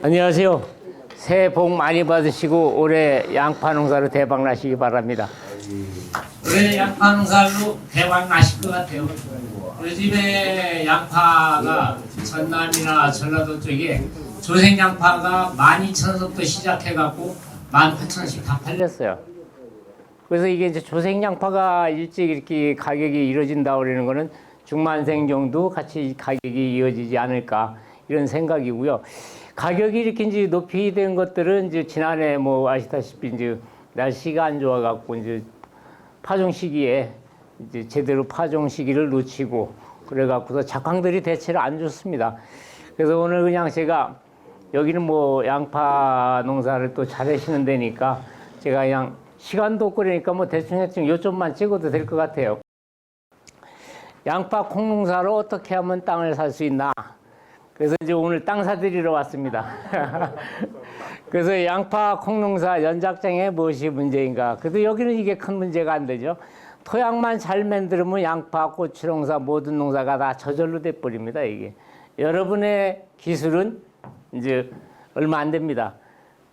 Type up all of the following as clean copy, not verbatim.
안녕하세요. 새해 복 많이 받으시고 올해 양파 농사로 대박 나시기 바랍니다. 올해 양파 농사로 대박 나실 것 같아요. 요즘에 양파가 전남이나 전라도 쪽에 조생 양파가 12,000원부터 시작해갖고 18,000원씩 다 팔렸어요. 그래서 이게 이제 조생 양파가 일찍 이렇게 가격이 이루어진다 그러는 거는 중만생 정도 같이 가격이 이어지지 않을까 이런 생각이고요. 가격이 이렇게 이제 높이 된 것들은 이제 지난해 뭐 아시다시피 이제 날씨가 안 좋아갖고 이제 파종 시기에 이제 제대로 파종 시기를 놓치고 그래갖고서 작황들이 대체로 안 좋습니다. 그래서 오늘 그냥 제가 여기는 뭐 양파 농사를 또 잘하시는 데니까 제가 그냥 시간도 없고 그러니까 뭐 대충 요점만 찍어도 될 것 같아요. 양파 콩농사로 어떻게 하면 땅을 살 수 있나? 그래서 이제 오늘 땅 사들이러 왔습니다. 그래서 양파 콩농사 연작장에 무엇이 문제인가? 그래도 여기는 이게 큰 문제가 안 되죠. 토양만 잘 만들면 양파, 고추 농사 모든 농사가 다 저절로 돼버립니다. 이게 여러분의 기술은 이제 얼마 안 됩니다.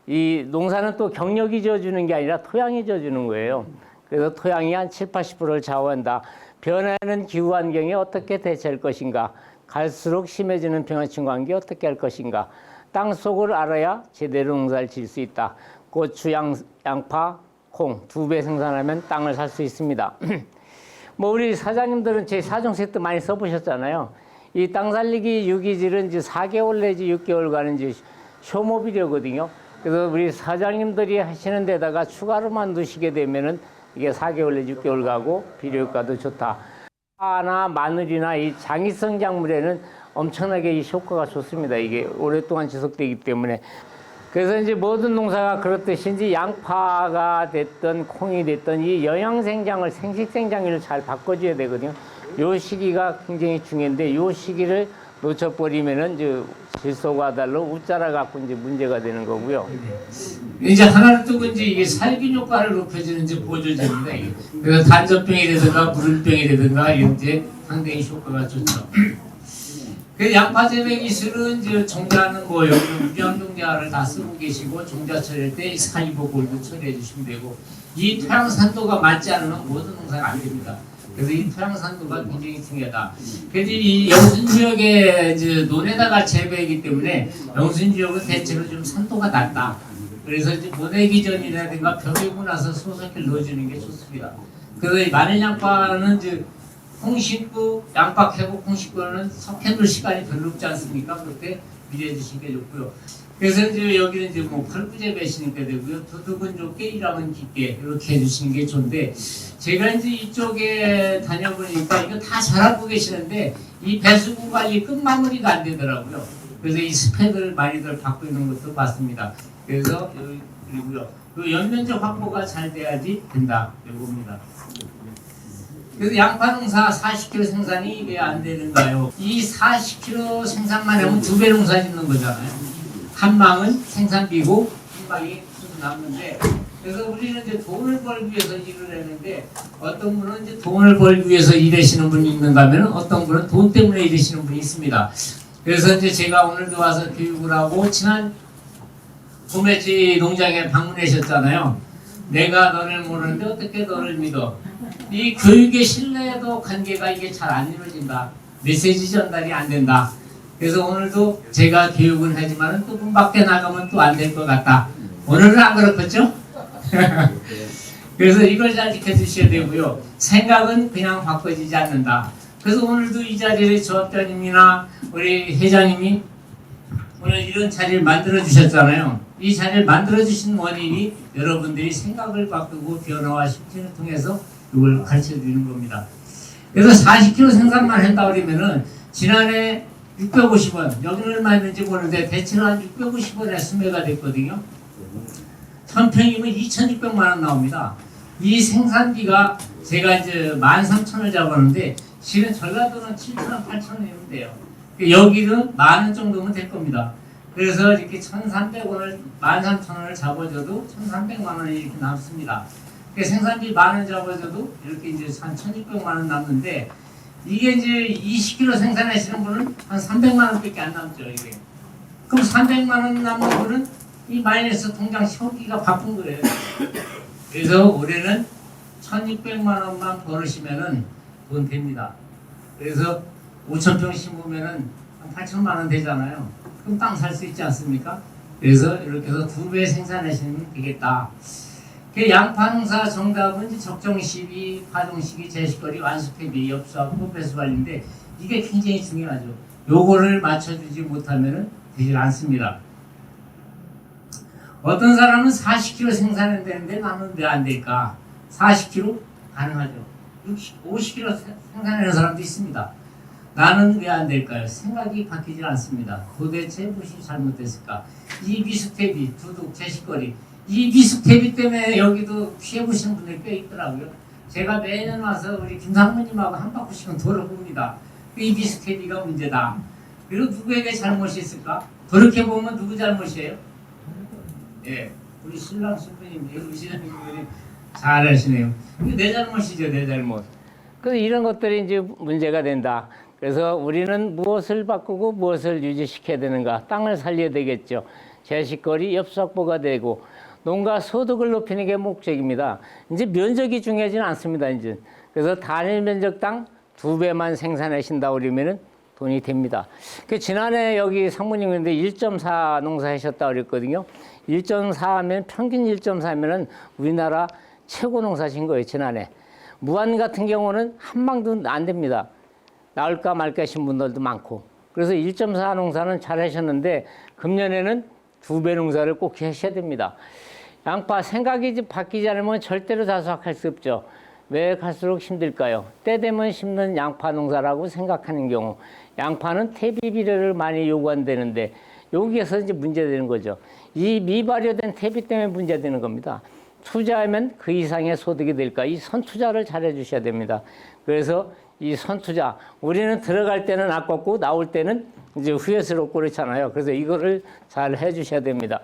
이 농사는 또 경력이 져주는 게 아니라 토양이 져주는 거예요. 그래서 토양이 한 70~80%를 좌우한다. 변하는 기후 환경에 어떻게 대처할 것인가? 갈수록 심해지는 평화층 관계 어떻게 할 것인가? 땅 속을 알아야 제대로 농사를 지을 수 있다. 고추, 양파, 콩 2배 생산하면 땅을 살 수 있습니다. 뭐 우리 사장님들은 제 사종세 때 많이 써보셨잖아요. 이 땅 살리기 유기질은 이제 4개월 내지 6개월간은 이제 쇼모비료거든요. 그래서 우리 사장님들이 하시는 데다가 추가로만 넣으시게 되면은 이게 4개월 내지 6개월 가고 비료 효과도 좋다. 파나 마늘이나 이 장이성 작물에는 엄청나게 이 효과가 좋습니다. 이게 오랫동안 지속되기 때문에. 그래서 이제 모든 농사가 그렇듯이 이제 양파가 됐든 콩이 됐든 이 영양생장을 생식생장을 잘 바꿔줘야 되거든요. 요 시기가 굉장히 중요한데 요 시기를 놓쳐버리면은 이제 질소과달로 웃자라 갖고 이제 문제가 되는 거고요. 이제 하나를 뜨고 이제 이게 살균 효과를 높여주는 이제 보조제입니다. 그래서 단전병이라든가 물병이라든가 이런 이제 상당히 효과가 좋죠. 그 양파 재배 기술은 이제 종자는 뭐 여기 무병 종자를 다 쓰고 계시고 종자 처리할 때 사이버 골드 처리해 주시면 되고 이 토양 산도가 맞지 않으면 모든 농사가 안 됩니다. 그래서 이 토양 산도가 굉장히 중요하다. 그래서 이 영순 지역에 이제 논에다가 재배이기 때문에 영순 지역은 대체로 좀 산도가 낮다. 그래서 이제 모내기 전이라든가 벼개고 나서 소석기를 넣어주는 게 좋습니다. 그래서 이 마늘 양파는 이제 콩 심고 양파 캐고 콩 심고는 석해둘 시간이 별로 없지 않습니까? 그렇게 미리 해주시는 게 좋고요. 그래서 이제 여기는 이제 뭐 펄구제 배시니까 되고요. 도둑은 좁게 일하면 깊게 이렇게 해주시는 게 좋은데 제가 이제 이쪽에 다녀보니까 이거 다 잘하고 계시는데 이 배수구 관리 끝마무리가 안 되더라고요. 그래서 이 스펙을 많이들 받고 있는 것도 맞습니다. 그래서 그리고요. 그 연면적 확보가 잘 돼야지 된다. 이겁니다. 그래서 양파 농사 40kg 생산이 왜 안 되는가요? 이 40kg 생산만 하면 2배 농사 짓는 거잖아요. 한 망은 생산비고 한 망이 남는데 그래서 우리는 이제 돈을 벌기 위해서 일을 했는데 어떤 분은 이제 돈을 벌기 위해서 일하시는 분이 있는가 하면 어떤 분은 돈 때문에 일하시는 분이 있습니다. 그래서 이제 제가 오늘도 와서 교육을 하고 지난 도매지 농장에 방문하셨잖아요. 내가 너를 모르는데 어떻게 너를 믿어? 이 교육의 신뢰도 관계가 이게 잘 안 이루어진다. 메시지 전달이 안 된다. 그래서 오늘도 제가 교육은 하지만 또 문 밖에 나가면 또 안 될 것 같다. 오늘은 안 그렇겠죠? 그래서 이걸 잘 지켜주셔야 되고요. 생각은 그냥 바꿔지지 않는다. 그래서 오늘도 이 자리에 조합장님이나 우리 회장님이 오늘 이런 자리를 만들어 주셨잖아요. 이 자리를 만들어 주신 원인이 여러분들이 생각을 바꾸고 변화와 실천을 통해서 이걸 가르쳐 드리는 겁니다. 그래서 40kg 생산만 한다 그러면은 지난해 650원, 여기는 얼마 했는지 모르는데 대체로 한 650원에 수매가 됐거든요. 1000평이면 2600만 원 나옵니다. 이 생산비가 제가 이제 13,000원을 잡았는데 실은 전라도는 7,000원, 8,000원이면 돼요. 여기는 10,000원 정도면 될 겁니다. 그래서 이렇게 1,300원을 13,000원을 잡아줘도 1,300만 원이 이렇게 남습니다. 생산비 10,000원 잡아줘도 이렇게 이제 한 1,600만 원 남는데 이게 이제 20kg 생산하시는 분은 한 300만 원밖에 안 남죠. 이게 그럼 300만 원 남는 분은 이 마이너스 통장 세우기가 바쁜 거예요. 그래서 올해는 1,600만 원만 벌으시면은 돈 됩니다. 그래서 5,000평 심으면은 한 8천만 원 되잖아요. 그럼 땅 살 수 있지 않습니까? 그래서 이렇게 해서 2배 생산하시면 되겠다. 그 양파 농사 정답은 이제 적정 시기, 파종 시기, 제식거리, 완숙 대비, 엽수하고 배수 관리인데 이게 굉장히 중요하죠. 요거를 맞춰주지 못하면은 되질 않습니다. 어떤 사람은 40kg 생산해야 되는데 나는 왜 안 될까? 40kg 가능하죠. 50kg 생산하는 사람도 있습니다. 나는 왜 안 될까요? 생각이 바뀌질 않습니다. 도대체 무엇이 잘못됐을까? 이 미숙대비, 두둑, 제식거리, 이 미숙대비 때문에 여기도 피해보시는 분들이 꽤 있더라고요. 제가 매년 와서 우리 김상무님하고 한 바퀴씩은 돌아봅니다. 이 미숙대비가 문제다. 그리고 누구에게 잘못이 있을까? 돌이켜보면 누구 잘못이에요? 예, 우리 신랑 신부님, 우리 신랑 신부님 잘하시네요. 이게 내 잘못이죠, 내 잘못. 그래서 이런 것들이 이제 문제가 된다. 그래서 우리는 무엇을 바꾸고 무엇을 유지시켜야 되는가? 땅을 살려야 되겠죠. 제식거리, 엽수확보가 되고 농가 소득을 높이는 게 목적입니다. 이제 면적이 중요하지는 않습니다. 이제 그래서 단일 면적당 2배만 생산하신다 그러면은 돈이 됩니다. 그 지난해 여기 상무님인데 1.4 농사하셨다 그랬거든요. 1.4 하면 평균 1.4면은 우리나라 최고 농사신 거예요. 지난해. 무안 같은 경우는 한 방도 안 됩니다. 나올까 말까 하신 분들도 많고. 그래서 1.4 농사는 잘 하셨는데 금년에는 2배 농사를 꼭 하셔야 됩니다. 양파 생각이 바뀌지 않으면 절대로 자수할 수 없죠. 왜 갈수록 힘들까요? 때 되면 심는 양파 농사라고 생각하는 경우 양파는 퇴비 비료를 많이 요구한다는데 여기에서 이제 문제되는 거죠. 이 미발효된 퇴비 때문에 문제되는 겁니다. 투자하면 그 이상의 소득이 될까? 이 선투자를 잘 해주셔야 됩니다. 그래서 이 선투자, 우리는 들어갈 때는 아깝고 나올 때는 이제 후회스럽고 그렇잖아요. 그래서 이거를 잘 해주셔야 됩니다.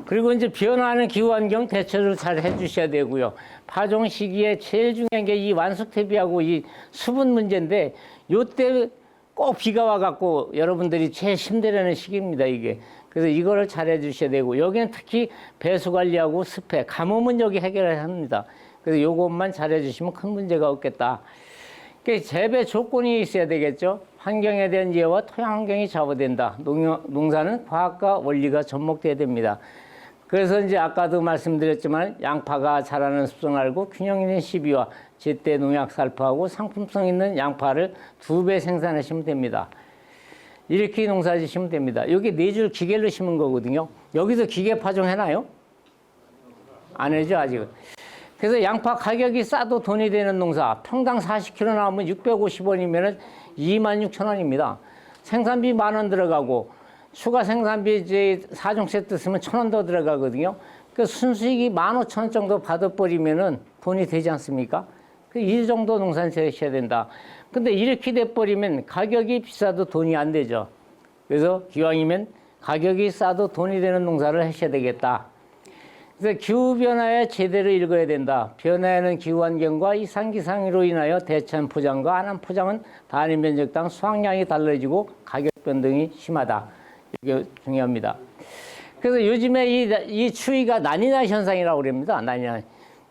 그리고 이제 변화하는 기후환경 대처를 잘 해주셔야 되고요. 파종 시기에 제일 중요한 게 이 완숙 퇴비하고 이 수분 문제인데 요때 꼭 비가 와갖고 여러분들이 제일 힘들어하는 시기입니다, 이게. 그래서 이거를 잘 해주셔야 되고 여기는 특히 배수 관리하고 습해, 가뭄은 여기 해결을 합니다. 그래서 요것만 잘 해주시면 큰 문제가 없겠다. 재배 조건이 있어야 되겠죠. 환경에 대한 이해와 토양 환경이 좌우된다. 농사는 과학과 원리가 접목돼야 됩니다. 그래서 이제 아까도 말씀드렸지만 양파가 자라는 습성을 알고 균형 있는 시비와 제때 농약 살포하고 상품성 있는 양파를 2배 생산하시면 됩니다. 이렇게 농사 지시면 됩니다. 여기 4줄 기계로 심은 거거든요. 여기서 기계 파종해놔요? 안 해죠, 아직은. 그래서 양파 가격이 싸도 돈이 되는 농사, 평당 40kg 나오면 650원이면 26,000원입니다. 생산비 10,000원 들어가고 추가 생산비 이제 4종 세트 쓰면 1,000원 더 들어가거든요. 그 순수익이 15,000원 정도 받아버리면은 돈이 되지 않습니까? 이 정도 농사는 하셔야 된다. 근데 이렇게 돼버리면 가격이 비싸도 돈이 안 되죠. 그래서 기왕이면 가격이 싸도 돈이 되는 농사를 하셔야 되겠다. 그래서 기후변화에 제대로 읽어야 된다. 변화하는 기후환경과 이상기상으로 인하여 대체한 포장과 안한 포장은 단위 면적당 수확량이 달라지고 가격 변동이 심하다. 이게 중요합니다. 그래서 요즘에 이 추위가 나니나 현상이라고 그럽니다. 나니나.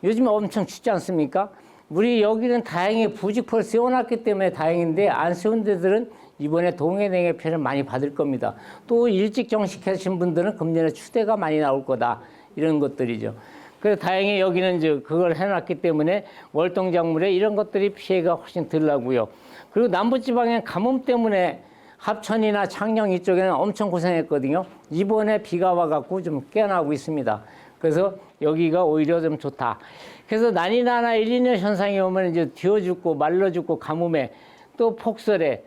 요즘에 엄청 춥지 않습니까? 우리 여기는 다행히 부직포를 세워놨기 때문에 다행인데 안 세운 데들은 이번에 동해냉해편을 많이 받을 겁니다. 또 일찍 정식하신 분들은 금년에 추대가 많이 나올 거다. 이런 것들이죠. 그래서 다행히 여기는 이제 그걸 해놨기 때문에 월동작물에 이런 것들이 피해가 훨씬 덜 나고요. 그리고 남부지방엔 가뭄 때문에 합천이나 창녕 이쪽에는 엄청 고생했거든요. 이번에 비가 와갖고 좀 깨어나고 있습니다. 그래서 여기가 오히려 좀 좋다. 그래서 난이나나 일리녀 현상이 오면 이제 뒤어 죽고 말라 죽고 가뭄에 또 폭설에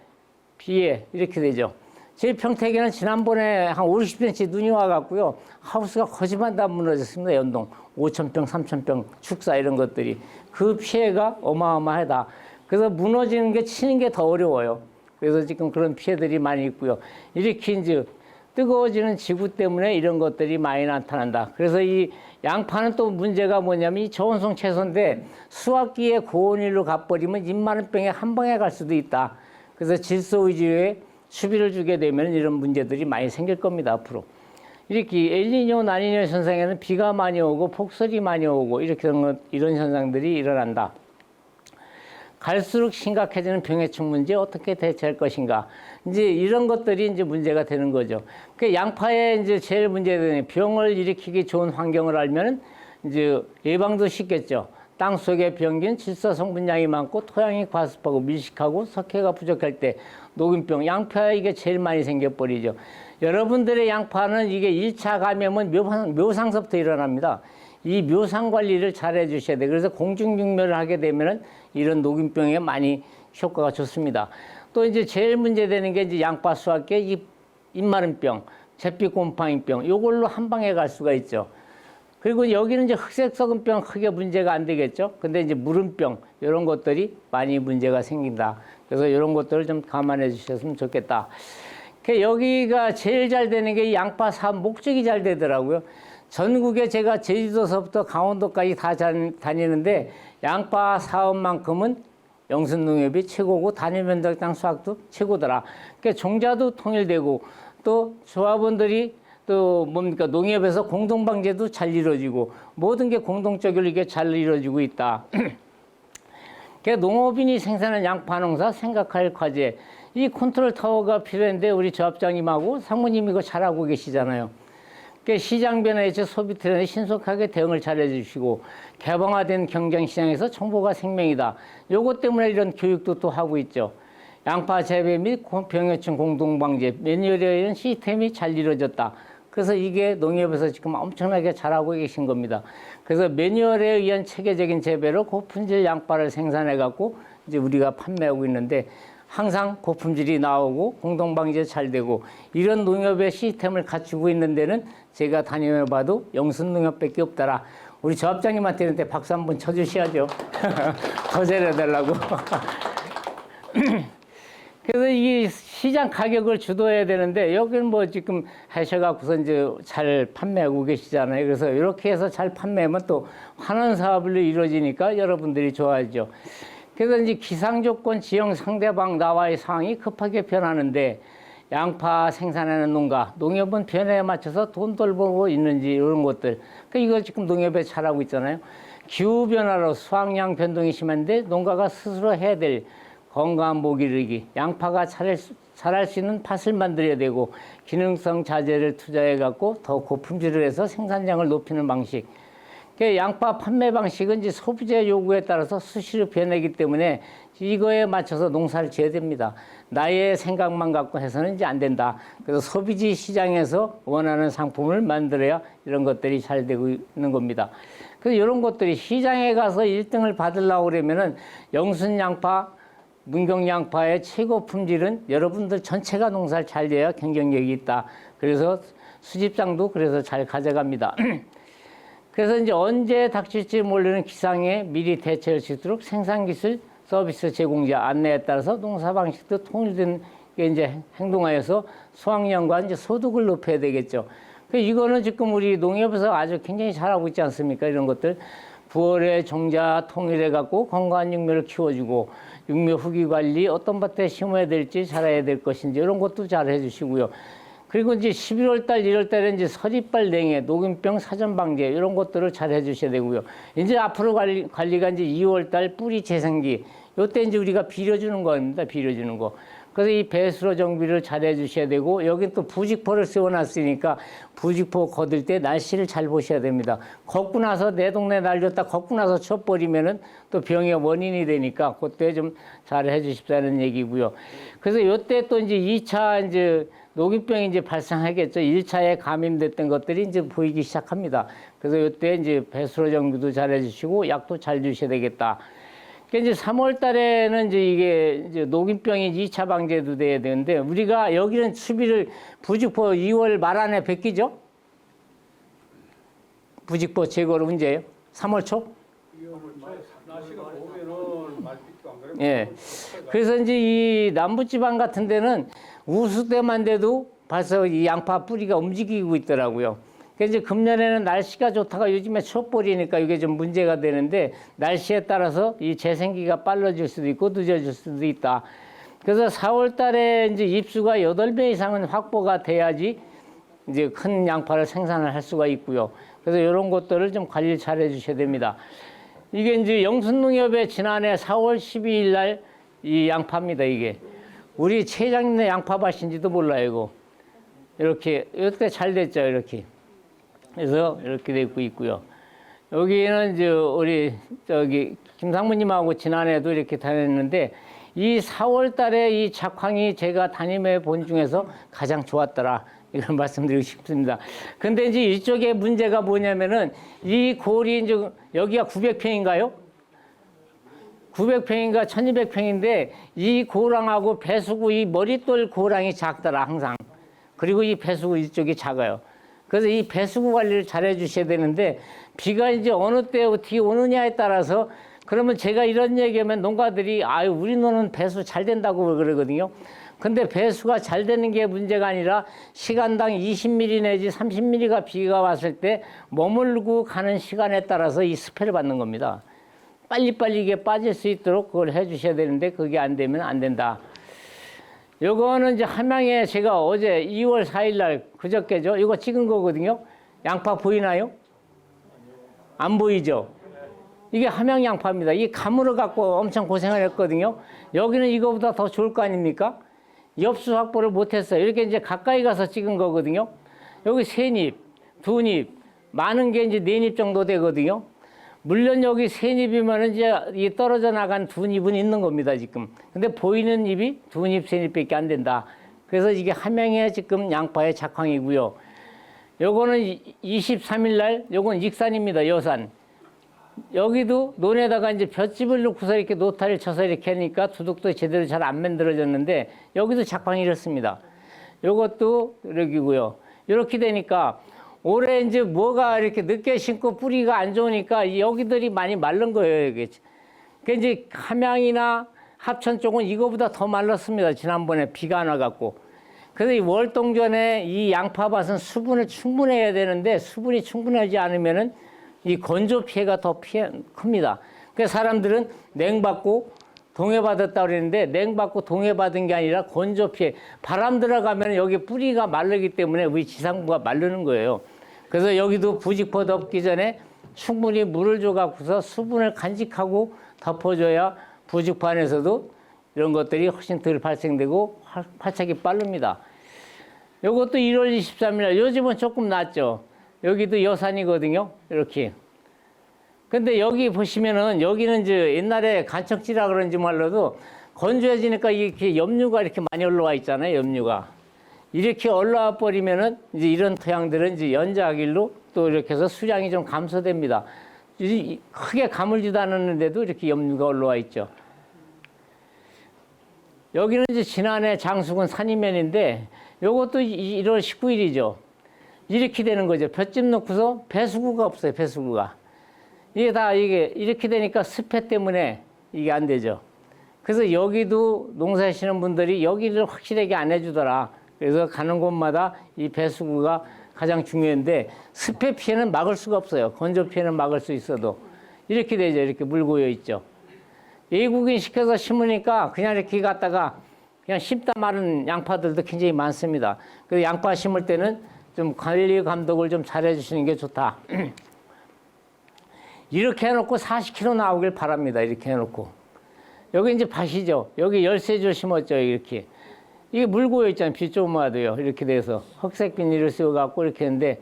비에 이렇게 되죠. 제 평택에는 지난번에 한 50cm 눈이 와갖고요. 하우스가 거지만 다 무너졌습니다. 연동 5,000평, 3,000평 축사 이런 것들이. 그 피해가 어마어마하다. 그래서 무너지는 게 치는 게 더 어려워요. 그래서 지금 그런 피해들이 많이 있고요. 이렇게 이제 뜨거워지는 지구 때문에 이런 것들이 많이 나타난다. 그래서 이 양파는 또 문제가 뭐냐면 이 저온성 채소인데 수확기에 고온일로 가버리면 입마른병에 한 방에 갈 수도 있다. 그래서 질소 위주의 수비를 주게 되면 이런 문제들이 많이 생길 겁니다, 앞으로. 이렇게 엘니뇨, 라니뇨 현상에는 비가 많이 오고 폭설이 많이 오고 이런 현상들이 일어난다. 갈수록 심각해지는 병해충 문제 어떻게 대처할 것인가. 이제 이런 것들이 이제 문제가 되는 거죠. 그 양파에 이제 제일 문제되는 병을 일으키기 좋은 환경을 알면은 이제 예방도 쉽겠죠. 땅 속에 병균, 질소 성분량이 많고 토양이 과습하고 밀식하고 석회가 부족할 때 녹균병, 양파에 이게 제일 많이 생겨버리죠. 여러분들의 양파는 이게 1차 감염은 묘상서부터 일어납니다. 이 묘상 관리를 잘 해주셔야 돼요. 그래서 공중육묘를 하게 되면은 이런 녹균병에 많이 효과가 좋습니다. 또 이제 제일 문제되는 게 이제 양파 수확계 잎마름병, 잿빛곰팡이병, 요걸로 한 방에 갈 수가 있죠. 그리고 여기는 이제 흑색석은병 크게 문제가 안 되겠죠. 근데 이제 무름병, 이런 것들이 많이 문제가 생긴다. 그래서 이런 것들을 좀 감안해 주셨으면 좋겠다. 여기가 제일 잘 되는 게 양파 사업 목적이 잘 되더라고요. 전국에 제가 제주도서부터 강원도까지 다 다니는데 양파 사업만큼은 영순농협이 최고고 단위면적 땅 수확도 최고더라. 그러니까 종자도 통일되고 또 조합원들이 또 뭡니까 농협에서 공동방제도 잘 이루어지고 모든 게 공동적으로 이게 잘 이루어지고 있다. 농업인이 생산한 양파 농사 생각할 과제, 이 컨트롤 타워가 필요한데 우리 조합장님하고 상무님 이거 잘하고 계시잖아요. 시장 변화에 소비 트렌드에 신속하게 대응을 잘해 주시고 개방화된 경쟁 시장에서 정보가 생명이다. 요것 때문에 이런 교육도 또 하고 있죠. 양파 재배 및 병해충 공동방제 매뉴얼에 이런 시스템이 잘 이루어졌다. 그래서 이게 농협에서 지금 엄청나게 잘하고 계신 겁니다. 그래서 매뉴얼에 의한 체계적인 재배로 고품질 양파를 생산해 갖고 이제 우리가 판매하고 있는데 항상 고품질이 나오고 공동방제 잘 되고 이런 농협의 시스템을 갖추고 있는 데는 제가 다녀봐도 영순농협밖에 없더라. 우리 조합장님한테는 박수 한번 쳐주셔야죠. 더 잘해달라고. 그래서 이 시장 가격을 주도해야 되는데 여기는 뭐 지금 하셔갖고서 이제 잘 판매하고 계시잖아요. 그래서 이렇게 해서 잘 판매하면 또 환원 사업으로 이루어지니까 여러분들이 좋아하죠. 그래서 이제 기상조건 지형 상대방 나와의 상황이 급하게 변하는데 양파 생산하는 농가, 농협은 변화에 맞춰서 돈 벌고 있는지 이런 것들. 그러니까 이걸 지금 농협에 잘하고 있잖아요. 기후변화로 수확량 변동이 심한데 농가가 스스로 해야 될 건강한 모기르기, 양파가 자랄 수 있는 팥을 만들어야 되고 기능성 자재를 투자해 갖고 더 고품질을 해서 생산량을 높이는 방식. 양파 판매 방식은 이제 소비자 요구에 따라서 수시로 변하기 때문에 이거에 맞춰서 농사를 지어야 됩니다. 나의 생각만 갖고 해서는 이제 안 된다. 그래서 소비지 시장에서 원하는 상품을 만들어야 이런 것들이 잘 되고 있는 겁니다. 그래서 이런 것들이 시장에 가서 1등을 받으려고 그러면은 영순 양파, 문경 양파의 최고 품질은 여러분들 전체가 농사를 잘 지어야 경쟁력이 있다. 그래서 수집장도 그래서 잘 가져갑니다. 그래서 이제 언제 닥칠지 모르는 기상에 미리 대처할 수 있도록 생산기술 서비스 제공자 안내에 따라서 농사 방식도 통일된 게 이제 행동하여서 수확량과 이제 소득을 높여야 되겠죠. 이거는 지금 우리 농협에서 아주 굉장히 잘하고 있지 않습니까? 이런 것들. 9월에 종자 통일해 갖고 건강한 육묘를 키워주고 육묘 후기 관리 어떤 밭에 심어야 될지 잘해야 될 것인지 이런 것도 잘 해주시고요. 그리고 이제 11월 달, 1월 달에 이제 서리빨 냉해, 녹균병 사전 방제 이런 것들을 잘 해주셔야 되고요. 이제 앞으로 관리가 이제 2월 달 뿌리 재생기, 요때 이제 우리가 비려주는 겁니다. 비려주는 거. 그래서 이 배수로 정비를 잘 해주셔야 되고, 여기 또 부직포를 세워놨으니까 부직포 거둘 때 날씨를 잘 보셔야 됩니다. 걷고 나서 내 동네 날렸다 걷고 나서 쳐버리면은 또 병의 원인이 되니까 그때 좀 잘 해주십사는 얘기고요. 그래서 요때 또 이제 2차 이제 녹균병이 이제 발생하겠죠. 1차에 감염됐던 것들이 이제 보이기 시작합니다. 그래서 이때 이제 배수로 정비도 잘 해주시고 약도 잘 주셔야 되겠다. 그러니까 이제 3월 달에는 이제 이게 이제 녹균병이 2차 방제도 돼야 되는데 우리가 여기는 수비를 부직포 2월 말 안에 뵙기죠? 부직포 제거를 언제예요? 3월 초? 날씨가 더우면은 말빛도 안 그래요? 예. 그래서 이제 이 남부지방 같은 데는 우수 때만 돼도 벌써 이 양파 뿌리가 움직이고 있더라고요. 그래서 이제 금년에는 날씨가 좋다가 요즘에 촛불이니까 이게 좀 문제가 되는데 날씨에 따라서 이 재생기가 빨라질 수도 있고 늦어질 수도 있다. 그래서 4월 달에 이제 입수가 8배 이상은 확보가 돼야지 이제 큰 양파를 생산을 할 수가 있고요. 그래서 이런 것들을 좀 관리를 잘 해주셔야 됩니다. 이게 이제 영순농협의 지난해 4월 12일 날 이 양파입니다, 이게. 우리 최 회장님네 양파밭인지도 몰라요, 이거. 이렇게 잘 됐죠, 이렇게. 그래서 이렇게 되고 있고요. 여기는 이제 우리 김상무님하고 지난해도 이렇게 다녔는데 이 4월 달에 이 작황이 제가 담임해 본 중에서 가장 좋았더라. 이런 말씀드리고 싶습니다. 근데 이제 이쪽에 문제가 뭐냐면은 이 골이 이제 여기가 900평인가요? 900평인가 1200평인데 이 고랑하고 배수구 이 머릿돌 고랑이 작더라, 항상. 그리고 이 배수구 이쪽이 작아요. 그래서 이 배수구 관리를 잘 해주셔야 되는데 비가 이제 어느 때 어떻게 오느냐에 따라서 그러면 제가 이런 얘기하면 농가들이 아유 우리 노는 배수 잘 된다고 그러거든요. 근데 배수가 잘 되는 게 문제가 아니라 시간당 20mm 내지 30mm가 비가 왔을 때 머물고 가는 시간에 따라서 이 스패를 받는 겁니다. 빨리빨리 이게 빠질 수 있도록 그걸 해주셔야 되는데 그게 안 되면 안 된다. 요거는 이제 함양에 제가 어제 2월 4일 날 그저께죠. 이거 찍은 거거든요. 양파 보이나요? 안 보이죠? 이게 함양 양파입니다. 이 감으로 갖고 엄청 고생을 했거든요. 여기는 이거보다 더 좋을 거 아닙니까? 엽수 확보를 못했어요. 이렇게 이제 가까이 가서 찍은 거거든요. 여기 3잎, 2잎, 많은 게 이제 4잎 정도 되거든요. 물론 여기 3잎이면 이제 이 떨어져 나간 2잎은 있는 겁니다, 지금. 근데 보이는 잎이 2잎, 3잎밖에 안 된다. 그래서 이게 함양의 지금 양파의 작황이고요. 요거는 23일 날, 요건 익산입니다, 여산. 여기도 논에다가 이제 볏짚을 놓고서 이렇게 노타를 쳐서 이렇게 하니까 두둑도 제대로 잘 안 만들어졌는데 여기도 작황이 이렇습니다. 요것도 여기고요. 이렇게 되니까 올해 이제 뭐가 이렇게 늦게 심고 뿌리가 안 좋으니까 여기들이 많이 마른 거예요, 이게. 그 이제 함양이나 합천 쪽은 이거보다 더 말랐습니다. 지난번에 비가 안 와갖고. 그래서 이 월동전에 이 양파밭은 수분을 충분해야 되는데 수분이 충분하지 않으면은 이 건조 피해가 더 큽니다. 그래서 사람들은 냉받고 동해받았다고 그랬는데 냉받고 동해받은 게 아니라 건조 피해. 바람 들어가면 여기 뿌리가 마르기 때문에 우리 지상부가 마르는 거예요. 그래서 여기도 부직포 덮기 전에 충분히 물을 줘갖고서 수분을 간직하고 덮어줘야 부직포 안에서도 이런 것들이 훨씬 덜 발생되고 활착이 빠릅니다. 이것도 1월 23일, 요즘은 조금 낫죠. 여기도 여산이거든요. 이렇게. 근데 여기 보시면은 여기는 이제 옛날에 간척지라 그런지 몰라도 건조해지니까 이렇게 염류가 이렇게 많이 올라와 있잖아요. 염류가. 이렇게 올라와 버리면은 이제 이런 토양들은 이제 연자길로 또 이렇게 해서 수량이 좀 감소됩니다. 크게 가물지도 않았는데도 이렇게 염류가 올라와 있죠. 여기는 이제 지난해 장수군 산이면인데 요것도 1월 19일이죠. 이렇게 되는 거죠. 볏짚 놓고서 배수구가 없어요. 배수구가. 이게 다 이게 이렇게 되니까 습해 때문에 이게 안 되죠. 그래서 여기도 농사하시는 분들이 여기를 확실하게 안 해주더라. 그래서 가는 곳마다 이 배수구가 가장 중요한데 습해 피해는 막을 수가 없어요. 건조 피해는 막을 수 있어도 이렇게 되죠. 이렇게 물 고여 있죠. 외국인 시켜서 심으니까 그냥 이렇게 갖다가 그냥 심다 마른 양파들도 굉장히 많습니다. 그래서 양파 심을 때는 좀 관리 감독을 좀 잘 해주시는 게 좋다. 이렇게 해놓고 40kg 나오길 바랍니다. 이렇게 해놓고. 여기 이제 밭이죠. 여기 13줄 심었죠. 이렇게. 이게 물 고여 있잖아요. 비 좀 와도요. 이렇게 돼서 흑색 비닐을 씌워갖고 이렇게 했는데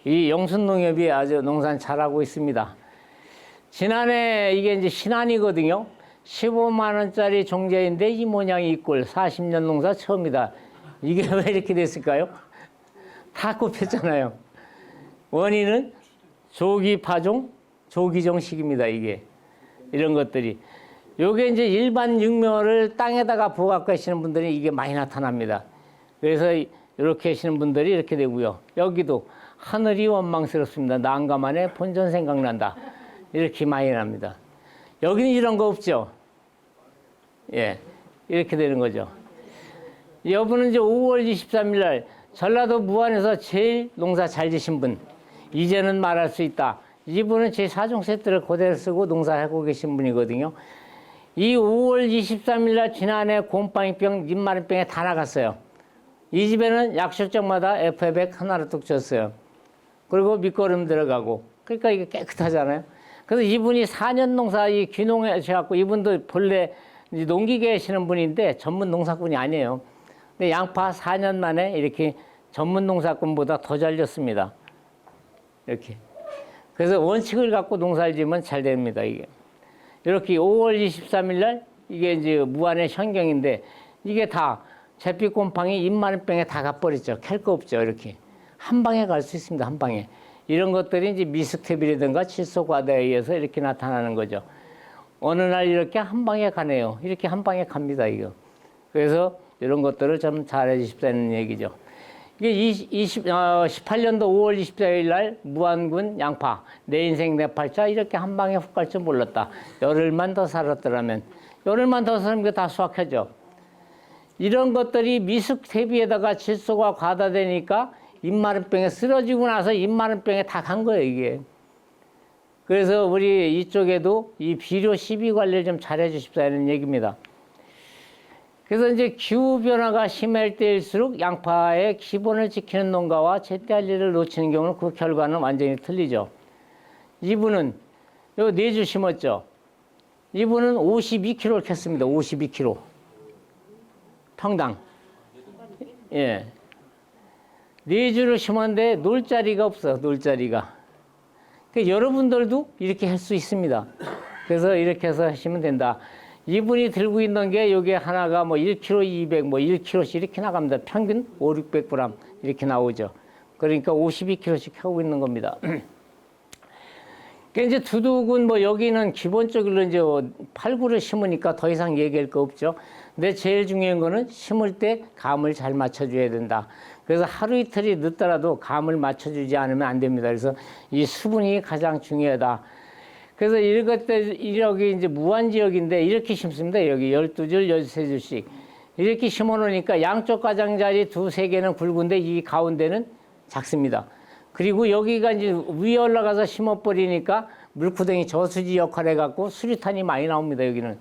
이 영순농협이 아주 농산 잘하고 있습니다. 지난해 이게 이제 신안이거든요. 15만원짜리 종자인데 이 모양이 이 꼴 40년 농사 처음이다. 이게 왜 이렇게 됐을까요? 다 꼽혔잖아요. 원인은 조기 파종, 조기종식입니다. 이게 이런 것들이. 요게 이제 일반 육묘를 땅에다가 부어갖고 하시는 분들이 이게 많이 나타납니다. 그래서 이렇게 하시는 분들이 이렇게 되고요. 여기도 하늘이 원망스럽습니다. 난감하네 본전 생각난다. 이렇게 많이 납니다. 여기는 이런 거 없죠. 예, 이렇게 되는 거죠. 여분은 이제 5월 23일 날 전라도 무안에서 제일 농사 잘 지신 분, 이제는 말할 수 있다. 이분은 제 4종 세트를 그대로 쓰고 농사하고 계신 분이거든요. 이 5월 23일 날 지난해 곰팡이병, 입마름병에 다 나갔어요. 이 집에는 약초적마다 FF백 하나를 뚝 줬어요. 그리고 밑거름 들어가고. 그러니까 이게 깨끗하잖아요. 그래서 이분이 4년 농사 이 귀농에 하셔갖고 이분도 본래 농기계 하시는 분인데 전문 농사꾼이 아니에요. 근데 양파 4년 만에 이렇게 전문 농사꾼보다 더 잘 졌습니다. 이렇게. 그래서 원칙을 갖고 농사를 지으면 잘 됩니다, 이게. 이렇게 5월 23일 날 이게 이제 무안의 현경인데 이게 다 제피곰팡이 입마름병에 다 가버렸죠. 캘 거 없죠, 이렇게. 한 방에 갈 수 있습니다, 한 방에. 이런 것들이 이제 미스텝이라든가 칠소과다에 의해서 이렇게 나타나는 거죠. 어느 날 이렇게 한 방에 가네요. 이렇게 한 방에 갑니다, 이거. 그래서 이런 것들을 좀 잘해 주십사는 얘기죠. 이게 18년도 5월 24일 날 무안군 양파, 내 인생 내 팔자 이렇게 한 방에 훅 갈 줄 몰랐다. 열흘만 더 살았더라면. 열흘만 더 살면 다 수확하죠. 이런 것들이 미숙태비에다가 질소가 과다되니까 입마름병에 쓰러지고 나서 입마름병에 다 간 거예요, 이게. 그래서 우리 이쪽에도 이 비료 시비 관리를 좀 잘해 주십사는 얘기입니다. 그래서 이제 기후변화가 심할 때일수록 양파의 기본을 지키는 농가와 제때 할 일을 놓치는 경우는 그 결과는 완전히 틀리죠. 이분은 요 4주 심었죠. 이분은 52kg를 캤습니다. 52kg. 평당. 예. 4주를 심었는데 놀 자리가 없어, 놀 자리가. 그러니까 여러분들도 이렇게 할 수 있습니다. 그래서 이렇게 해서 하시면 된다. 이분이 들고 있는 게 요게 하나가 뭐 1kg 200, 뭐 1kg씩 이렇게 나갑니다. 평균 5, 600g 이렇게 나오죠. 그러니까 52kg씩 하고 있는 겁니다. 그러니까 이제 두둑은 뭐 여기는 기본적으로 이제 8구를 심으니까 더 이상 얘기할 거 없죠. 근데 제일 중요한 거는 심을 때 감을 잘 맞춰줘야 된다. 그래서 하루 이틀이 늦더라도 감을 맞춰주지 않으면 안 됩니다. 그래서 이 수분이 가장 중요하다. 그래서 여기 이제 무안 지역인데 이렇게 심습니다. 여기 12줄, 13줄씩. 이렇게 심어 놓으니까 양쪽 가장자리 2, 3개는 굵은데 이 가운데는 작습니다. 그리고 여기가 이제 위에 올라가서 심어버리니까 물구덩이 저수지 역할을 해갖고 수류탄이 많이 나옵니다, 여기는.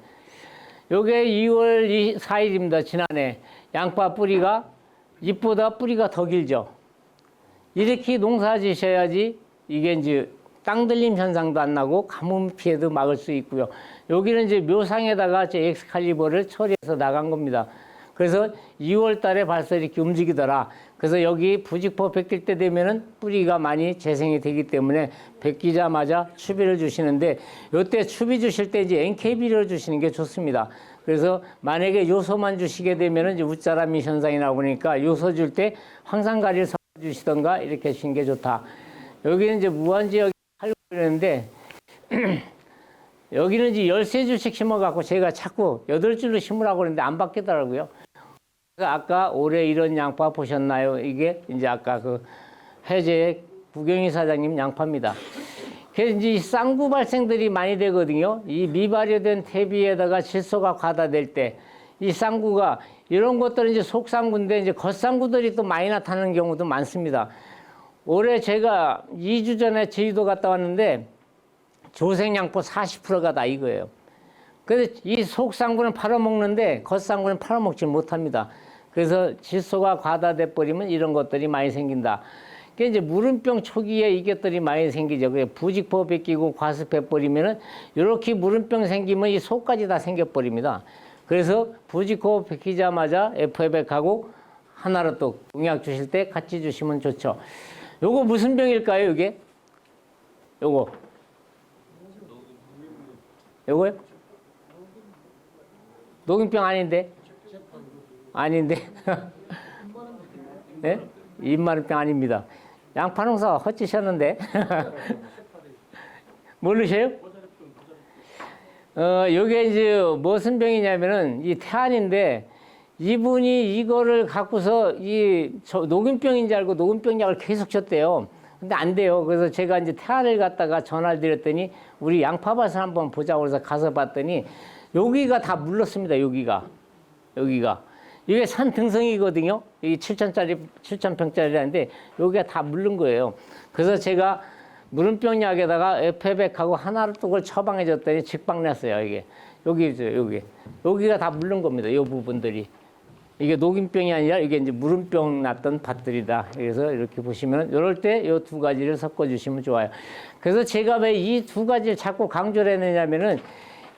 요게 2월 4일입니다, 지난해. 양파 뿌리가, 잎보다 뿌리가 더 길죠. 이렇게 농사 지셔야지 이게 이제 땅들림 현상도 안 나고 가뭄 피해도 막을 수 있고요. 여기는 이제 묘상에다가 제 엑스칼리버를 처리해서 나간 겁니다. 그래서 2월 달에 벌써 이렇게 움직이더라. 그래서 여기 부직포 벗길 때 되면은 뿌리가 많이 재생이 되기 때문에 벗기자마자 추비를 주시는데 요때 추비 주실 때 이제 NK비료를 주시는 게 좋습니다. 그래서 만약에 요소만 주시게 되면은 이제 웃자람이 현상이 나오니까 요소 줄 때 황산가리를 섞어 주시던가 이렇게 하시는 게 좋다. 여기는 이제 무안 지역에 살고 있는데 여기는 이제 13줄씩 심어갖고 제가 자꾸 8줄로 심으라고 그러는데 안 바뀌더라고요. 그래서 아까 올해 이런 양파 보셨나요? 이게 이제 아까 그 해제 부경희 사장님 양파입니다. 그래서 이제 쌍구 발생들이 많이 되거든요. 이 미발효된 퇴비에다가 질소가 과다될 때 이 쌍구가 이런 것들은 이제 속쌍구인데 이제 겉쌍구들이 또 많이 나타나는 경우도 많습니다. 올해 제가 2주 전에 제주도 갔다 왔는데 조생양포 40%가 다 이거예요. 그래서 이 속쌍구는 팔아먹는데 겉쌍구는 팔아먹지 못합니다. 그래서 질소가 과다돼 버리면 이런 것들이 많이 생긴다. 그게 이제 무름병 초기에 이것들이 많이 생기죠. 그래 부직포 벗기고 과습해 버리면은 이렇게 무름병 생기면 이 속까지 다 생겨 버립니다. 그래서 부직포 벗기자마자 FF백하고 하나로 또 농약 주실 때 같이 주시면 좋죠. 요거 무슨 병일까요, 이게? 요거요? 녹균병 아닌데? 아닌데? 네? 입마름병 아닙니다. 양파 농사 헛짓셨는데? 모르세요? 요게 이제 무슨 병이냐면은 이 태안인데 이분이 이거를 갖고서 녹균병인 줄 알고 녹균병 약을 계속 줬대요. 근데 안 돼요. 그래서 제가 이제 태안을 갔다가 전화를 드렸더니 우리 양파밭을 한번 보자고 해서 가서 봤더니 여기가 다 물렀습니다. 여기가. 이게 산 등성이거든요. 이게 7,000평짜리라는데 여기가 다 물른 거예요. 그래서 제가 무름병 약에다가 FF백하고 하나를 또 그걸 처방해 줬더니 직방 났어요. 여기죠, 여기. 여기가 다 물른 겁니다. 이 부분들이. 이게 녹균병이 아니라 이게 이제 무름병 났던 밭들이다. 그래서 이렇게 보시면 이럴 때 이 두 가지를 섞어 주시면 좋아요. 그래서 제가 왜 이 두 가지를 자꾸 강조를 했느냐면은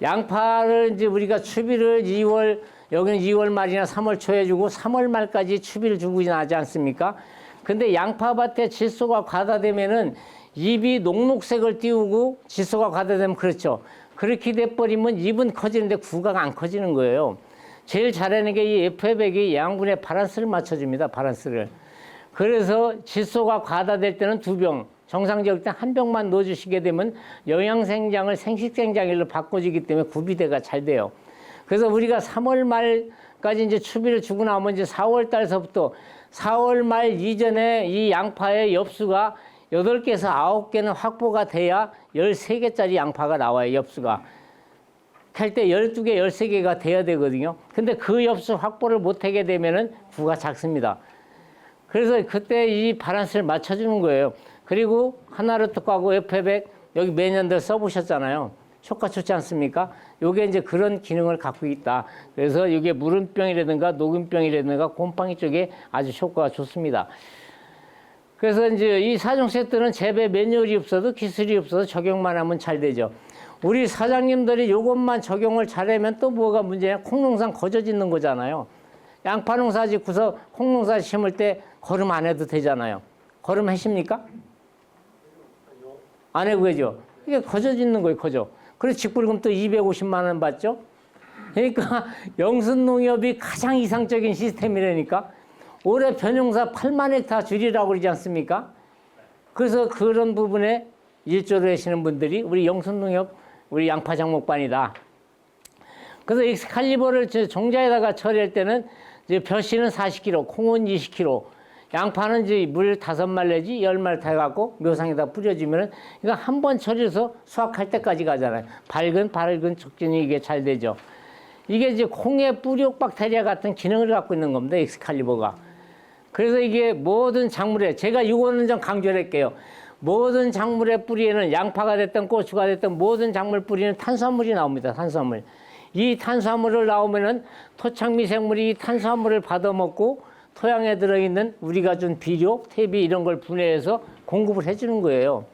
양파를 이제 우리가 추비를 2월, 여기는 2월 말이나 3월 초에 주고 3월 말까지 추비를 주고 나지 않습니까? 근데 양파밭에 질소가 과다되면은 잎이 녹록색을 띄우고 질소가 과다되면 그렇죠. 그렇게 돼버리면 잎은 커지는데 구가 안 커지는 거예요. 제일 잘하는 게 이 FF백이 양분의 바란스를 맞춰줍니다. 바란스를. 그래서 질소가 과다될 때는 2병, 정상적일 때 1병만 넣어주시게 되면 영양생장을 생식생장일로 바꿔주기 때문에 구비대가 잘 돼요. 그래서 우리가 3월 말까지 이제 추비를 주고 나면 이제 4월 달서부터 4월 말 이전에 이 양파의 엽수가 8개에서 9개는 확보가 돼야 13개짜리 양파가 나와요, 엽수가. 캘 때 12개, 13개가 돼야 되거든요. 근데 그 엽수 확보를 못하게 되면은 구가 작습니다. 그래서 그때 이 바란스를 맞춰주는 거예요. 그리고 하나로 특하고 FF백 여기 매년들 써보셨잖아요. 효과 좋지 않습니까? 요게 이제 그런 기능을 갖고 있다. 그래서 이게 무름병이라든가 녹균병이라든가 곰팡이 쪽에 아주 효과가 좋습니다. 그래서 이제 이 4종 세트는 재배 매뉴얼이 없어도 기술이 없어도 적용만 하면 잘 되죠. 우리 사장님들이 요것만 적용을 잘하면 또 뭐가 문제냐? 콩농사 거저 짓는 거잖아요. 양파 농사 짓고서 콩농사 심을 때 거름 안 해도 되잖아요. 거름 하십니까? 안 해고 그죠? 이게 거저 짓는 거예요, 거저. 그래서 직불금 또 250만 원 받죠? 그러니까 영순농협이 가장 이상적인 시스템이라니까. 올해 변용사 8만 헥타 줄이라고 그러지 않습니까? 그래서 그런 부분에 일조를 하시는 분들이 우리 영순농협 우리 양파 장목반이다. 그래서 엑스칼리버를 종자에다가 처리할 때는 이제 벼씨는 40kg, 콩은 20kg, 양파는 이제 물 5말 내지 10말 타갖고 묘상에다 뿌려주면은 이거 한 번 처리해서 수확할 때까지 가잖아요. 밝은 촉진이 이게 잘 되죠. 이게 이제 콩의 뿌리옥 박테리아 같은 기능을 갖고 있는 겁니다, 엑스칼리버가. 그래서 이게 모든 작물에, 제가 이거는 좀 강조를 할게요. 모든 작물의 뿌리에는 양파가 됐든 고추가 됐든 모든 작물 뿌리는 탄수화물이 나옵니다. 탄수화물. 이 탄수화물을 나오면은 토착미생물이 이 탄수화물을 받아먹고 토양에 들어있는 우리가 준 비료, 퇴비 이런 걸 분해해서 공급을 해주는 거예요.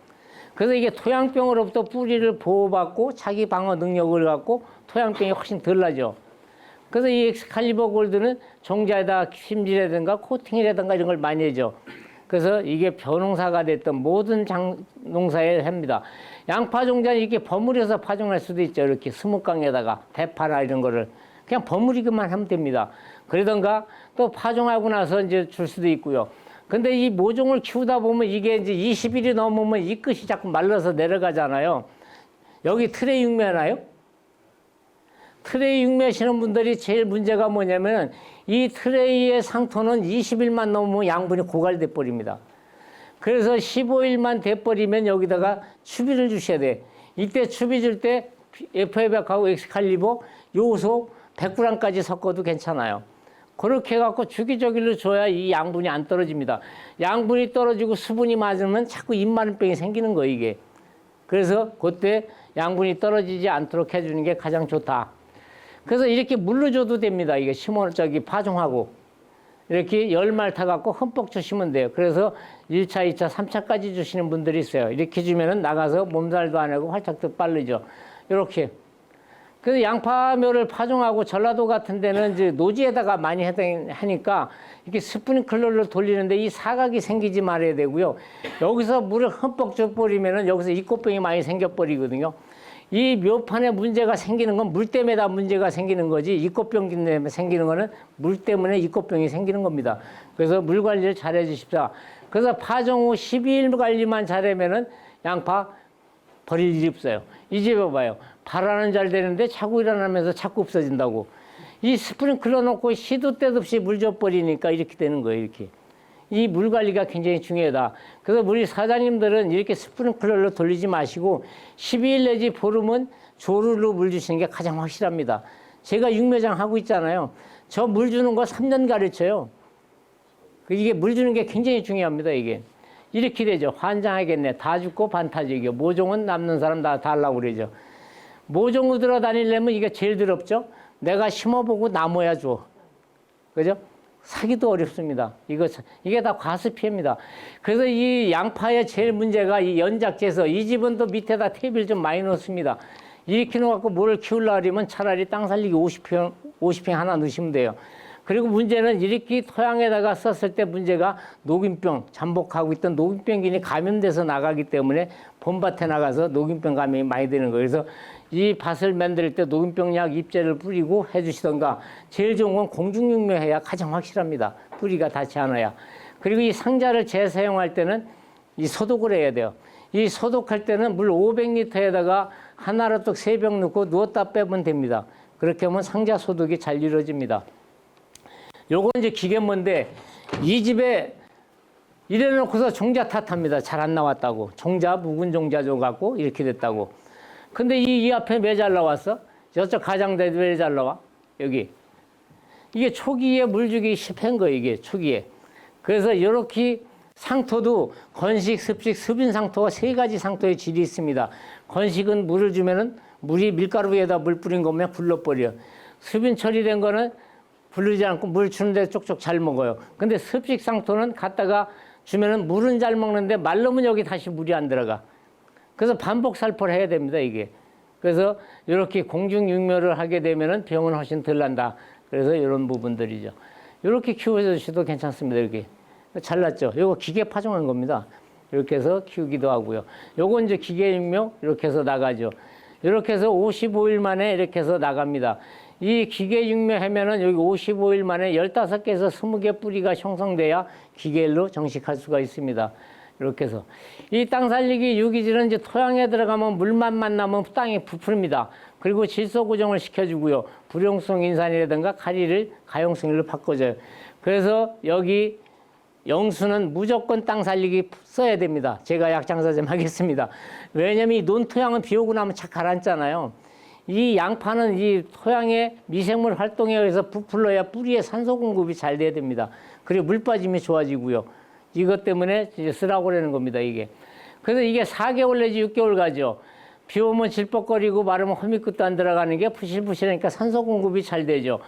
그래서 이게 토양병으로부터 뿌리를 보호받고 자기 방어 능력을 갖고 토양병이 훨씬 덜 나죠. 그래서 이 엑스칼리버 골드는 종자에다 심지라든가 코팅이라든가 이런 걸 많이 해줘. 그래서 이게 벼농사가 됐던 모든 농사에 합니다. 양파 종자는 이렇게 버무려서 파종할 수도 있죠. 이렇게 스무깡에다가 대파나 이런 거를 그냥 버무리기만 하면 됩니다. 그러던가 또 파종하고 나서 이제 줄 수도 있고요. 근데 이 모종을 키우다 보면 이게 이제 20일이 넘으면 이 끝이 자꾸 말라서 내려가잖아요. 여기 트레이 육매하나요? 트레이 육매하시는 분들이 제일 문제가 뭐냐면 이 트레이의 상토는 20일만 넘으면 양분이 고갈돼 버립니다. 그래서 15일만 돼 버리면 여기다가 추비를 주셔야 돼. 이때 추비 줄 때 FF백하고 엑스칼리버 요소 100g까지 섞어도 괜찮아요. 그렇게 해갖고 주기적으로 줘야 이 양분이 안 떨어집니다. 양분이 떨어지고 수분이 맞으면 자꾸 잎마름병이 생기는 거예요, 이게. 그래서 그때 양분이 떨어지지 않도록 해주는 게 가장 좋다. 그래서 이렇게 물로 줘도 됩니다. 이게 파종하고. 이렇게 10말 타갖고 흠뻑 주시면 돼요. 그래서 1차, 2차, 3차까지 주시는 분들이 있어요. 이렇게 주면은 나가서 몸살도 안 하고 활짝도 빠르죠. 이렇게. 그래서 양파묘를 파종하고 전라도 같은 데는 이제 노지에다가 많이 하니까 이렇게 스프링클러를 돌리는데 이 사각이 생기지 말아야 되고요. 여기서 물을 흠뻑 줘버리면은 여기서 이꽃병이 많이 생겨버리거든요. 이 묘판에 문제가 생기는 건 물 때문에 다 문제가 생기는 거지 이꽃병 때문에 생기는 거는 물 때문에 이꽃병이 생기는 겁니다. 그래서 물 관리를 잘 해주십시오. 그래서 파종 후 12일 관리만 잘하면은 양파 버릴 일이 없어요. 이제 봐봐요. 발화는 잘 되는데 자꾸 일어나면서 자꾸 없어진다고. 이 스프링클러 놓고 시도 때도 없이 물 줘버리니까 이렇게 되는 거예요. 이렇게. 이 물 관리가 굉장히 중요하다. 그래서 우리 사장님들은 이렇게 스프링클러로 돌리지 마시고 12일 내지 보름은 조루로 물 주시는 게 가장 확실합니다. 제가 육묘장 하고 있잖아요. 저 물 주는 거 3년 가르쳐요. 이게 물 주는 게 굉장히 중요합니다. 이게. 이렇게 되죠. 환장하겠네. 다 죽고 반타지고 모종은 남는 사람 다 달라고 그러죠. 모종을 들어 다니려면 이게 제일 더럽죠. 내가 심어보고 나무야 줘. 그죠? 사기도 어렵습니다. 이게 다 과습피해입니다. 그래서 이 양파의 제일 문제가 이 연작지에서 이 집은 또 밑에다 퇴비를 좀 많이 넣습니다. 이렇게 넣어갖고 뭐를 키우려고 하면 차라리 땅 살리기 50평 하나 넣으시면 돼요. 그리고 문제는 이렇게 토양에다가 썼을 때 문제가 녹균병, 잠복하고 있던 녹균병균이 감염돼서 나가기 때문에 봄밭에 나가서 녹균병 감염이 많이 되는 거예요. 그래서 이 밭을 만들 때 녹균병약 입제를 뿌리고 해주시던가 제일 좋은 건 공중육묘 해야 가장 확실합니다. 뿌리가 닿지 않아야. 그리고 이 상자를 재사용할 때는 이 소독을 해야 돼요. 이 소독할 때는 물 500리터에다가 하나로 또 3병 넣고 누웠다 빼면 됩니다. 그렇게 하면 상자 소독이 잘 이루어집니다. 요건 이제 기계인데 이 집에 이래놓고서 종자 탓합니다. 잘 안 나왔다고. 종자 묵은 종자 줘갖고 이렇게 됐다고. 근데 이 앞에 왜 잘 나왔어? 저쪽 가장대도 왜 잘 나와? 여기. 이게 초기에 물 주기 실패한 거예요. 이게 초기에. 그래서 이렇게 상토도 건식, 습식, 습인 상토가 3가지 상토의 질이 있습니다. 건식은 물을 주면은 물이 밀가루 위에다 물 뿌린 거면 굴러버려. 습인 처리된 거는 부르지 않고 물 주는데 쪽쪽 잘 먹어요. 근데 습식 상토는 갖다가 주면은 물은 잘 먹는데 말르면 여기 다시 물이 안 들어가. 그래서 반복 살포를 해야 됩니다, 이게. 그래서 이렇게 공중육묘를 하게 되면은 병은 훨씬 덜 난다. 그래서 이런 부분들이죠. 이렇게 키워주셔도 괜찮습니다, 이렇게. 잘났죠? 이거 기계 파종한 겁니다. 이렇게 해서 키우기도 하고요. 요거 이제 기계육묘 이렇게 해서 나가죠. 이렇게 해서 55일 만에 이렇게 해서 나갑니다. 이 기계육묘 하면은 여기 55일 만에 15개에서 20개 뿌리가 형성돼야 기계일로 정식할 수가 있습니다. 이렇게 해서. 이 땅 살리기 유기질은 이제 토양에 들어가면 물만 만나면 땅이 부풀입니다. 그리고 질소 고정을 시켜주고요. 불용성 인산이라든가 가리를 가용성일로 바꿔줘요. 그래서 여기 영수는 무조건 땅 살리기 써야 됩니다. 제가 약장사 좀 하겠습니다. 왜냐면 이 논토양은 비 오고 나면 착 가라앉잖아요. 이 양파는 이 토양의 미생물 활동에 의해서 부풀러야 뿌리에 산소 공급이 잘 돼야 됩니다. 그리고 물 빠짐이 좋아지고요. 이것 때문에 이제 쓰라고 그러는 겁니다, 이게. 그래서 이게 4개월 내지 6개월 가죠. 비 오면 질퍽거리고 마르면 허미끝도 안 들어가는 게 부실부실하니까 산소 공급이 잘 되죠.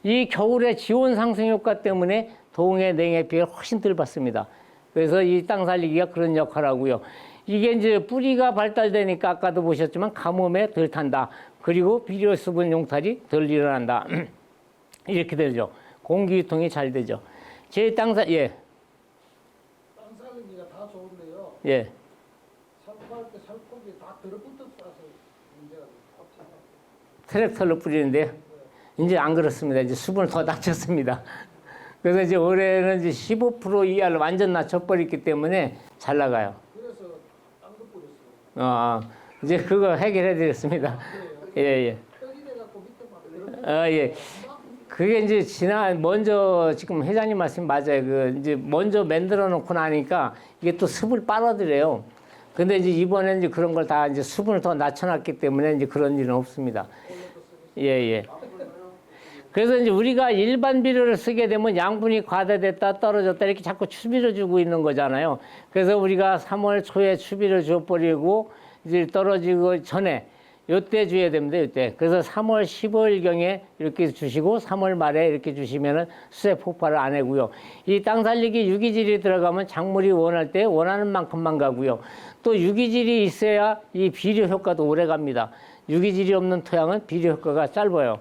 이 겨울에 지온 상승 효과 때문에 동해, 냉해 비를 훨씬 덜 받습니다. 그래서 이 땅 살리기가 그런 역할을 하고요. 이게 이제 뿌리가 발달되니까 아까도 보셨지만 가뭄에 덜 탄다. 그리고 비료 수분 용탈이 덜 일어난다. 이렇게 되죠. 공기 유통이 잘 되죠. 제 땅살, 예. 땅 살리기가 다 좋은데요. 예. 살포할 때 살포기 다 들어붙어서 문제가 없잖아요. 트랙터로 뿌리는데 이제 안 그렇습니다. 이제 수분을 더 낮췄습니다. 그래서 이제 올해는 이제 15% 이하를 완전 낮춰버렸기 때문에 잘 나가요. 그래서 땅도 뿌렸어요. 이제 그거 해결해 드렸습니다. 예, 예. 떡이 돼갖고 밑에 막 예. 그게 이제 먼저 지금 회장님 말씀 맞아요. 이제 먼저 만들어 놓고 나니까 이게 또 습을 빨아들여요. 근데 이제 이번에 이제 그런 걸 다 이제 수분을 더 낮춰놨기 때문에 이제 그런 일은 없습니다. 예. 그래서 이제 우리가 일반 비료를 쓰게 되면 양분이 과다됐다 떨어졌다 이렇게 자꾸 추비를 주고 있는 거잖아요. 그래서 우리가 3월 초에 추비를 줘버리고 이제 떨어지고 전에 요때 줘야 됩니다. 요때. 그래서 3월 15일경에 이렇게 주시고 3월 말에 이렇게 주시면은 수세 폭발을 안 하고요. 이 땅 살리기 유기질이 들어가면 작물이 원할 때 원하는 만큼만 가고요. 또 유기질이 있어야 이 비료 효과도 오래 갑니다. 유기질이 없는 토양은 비료 효과가 짧아요.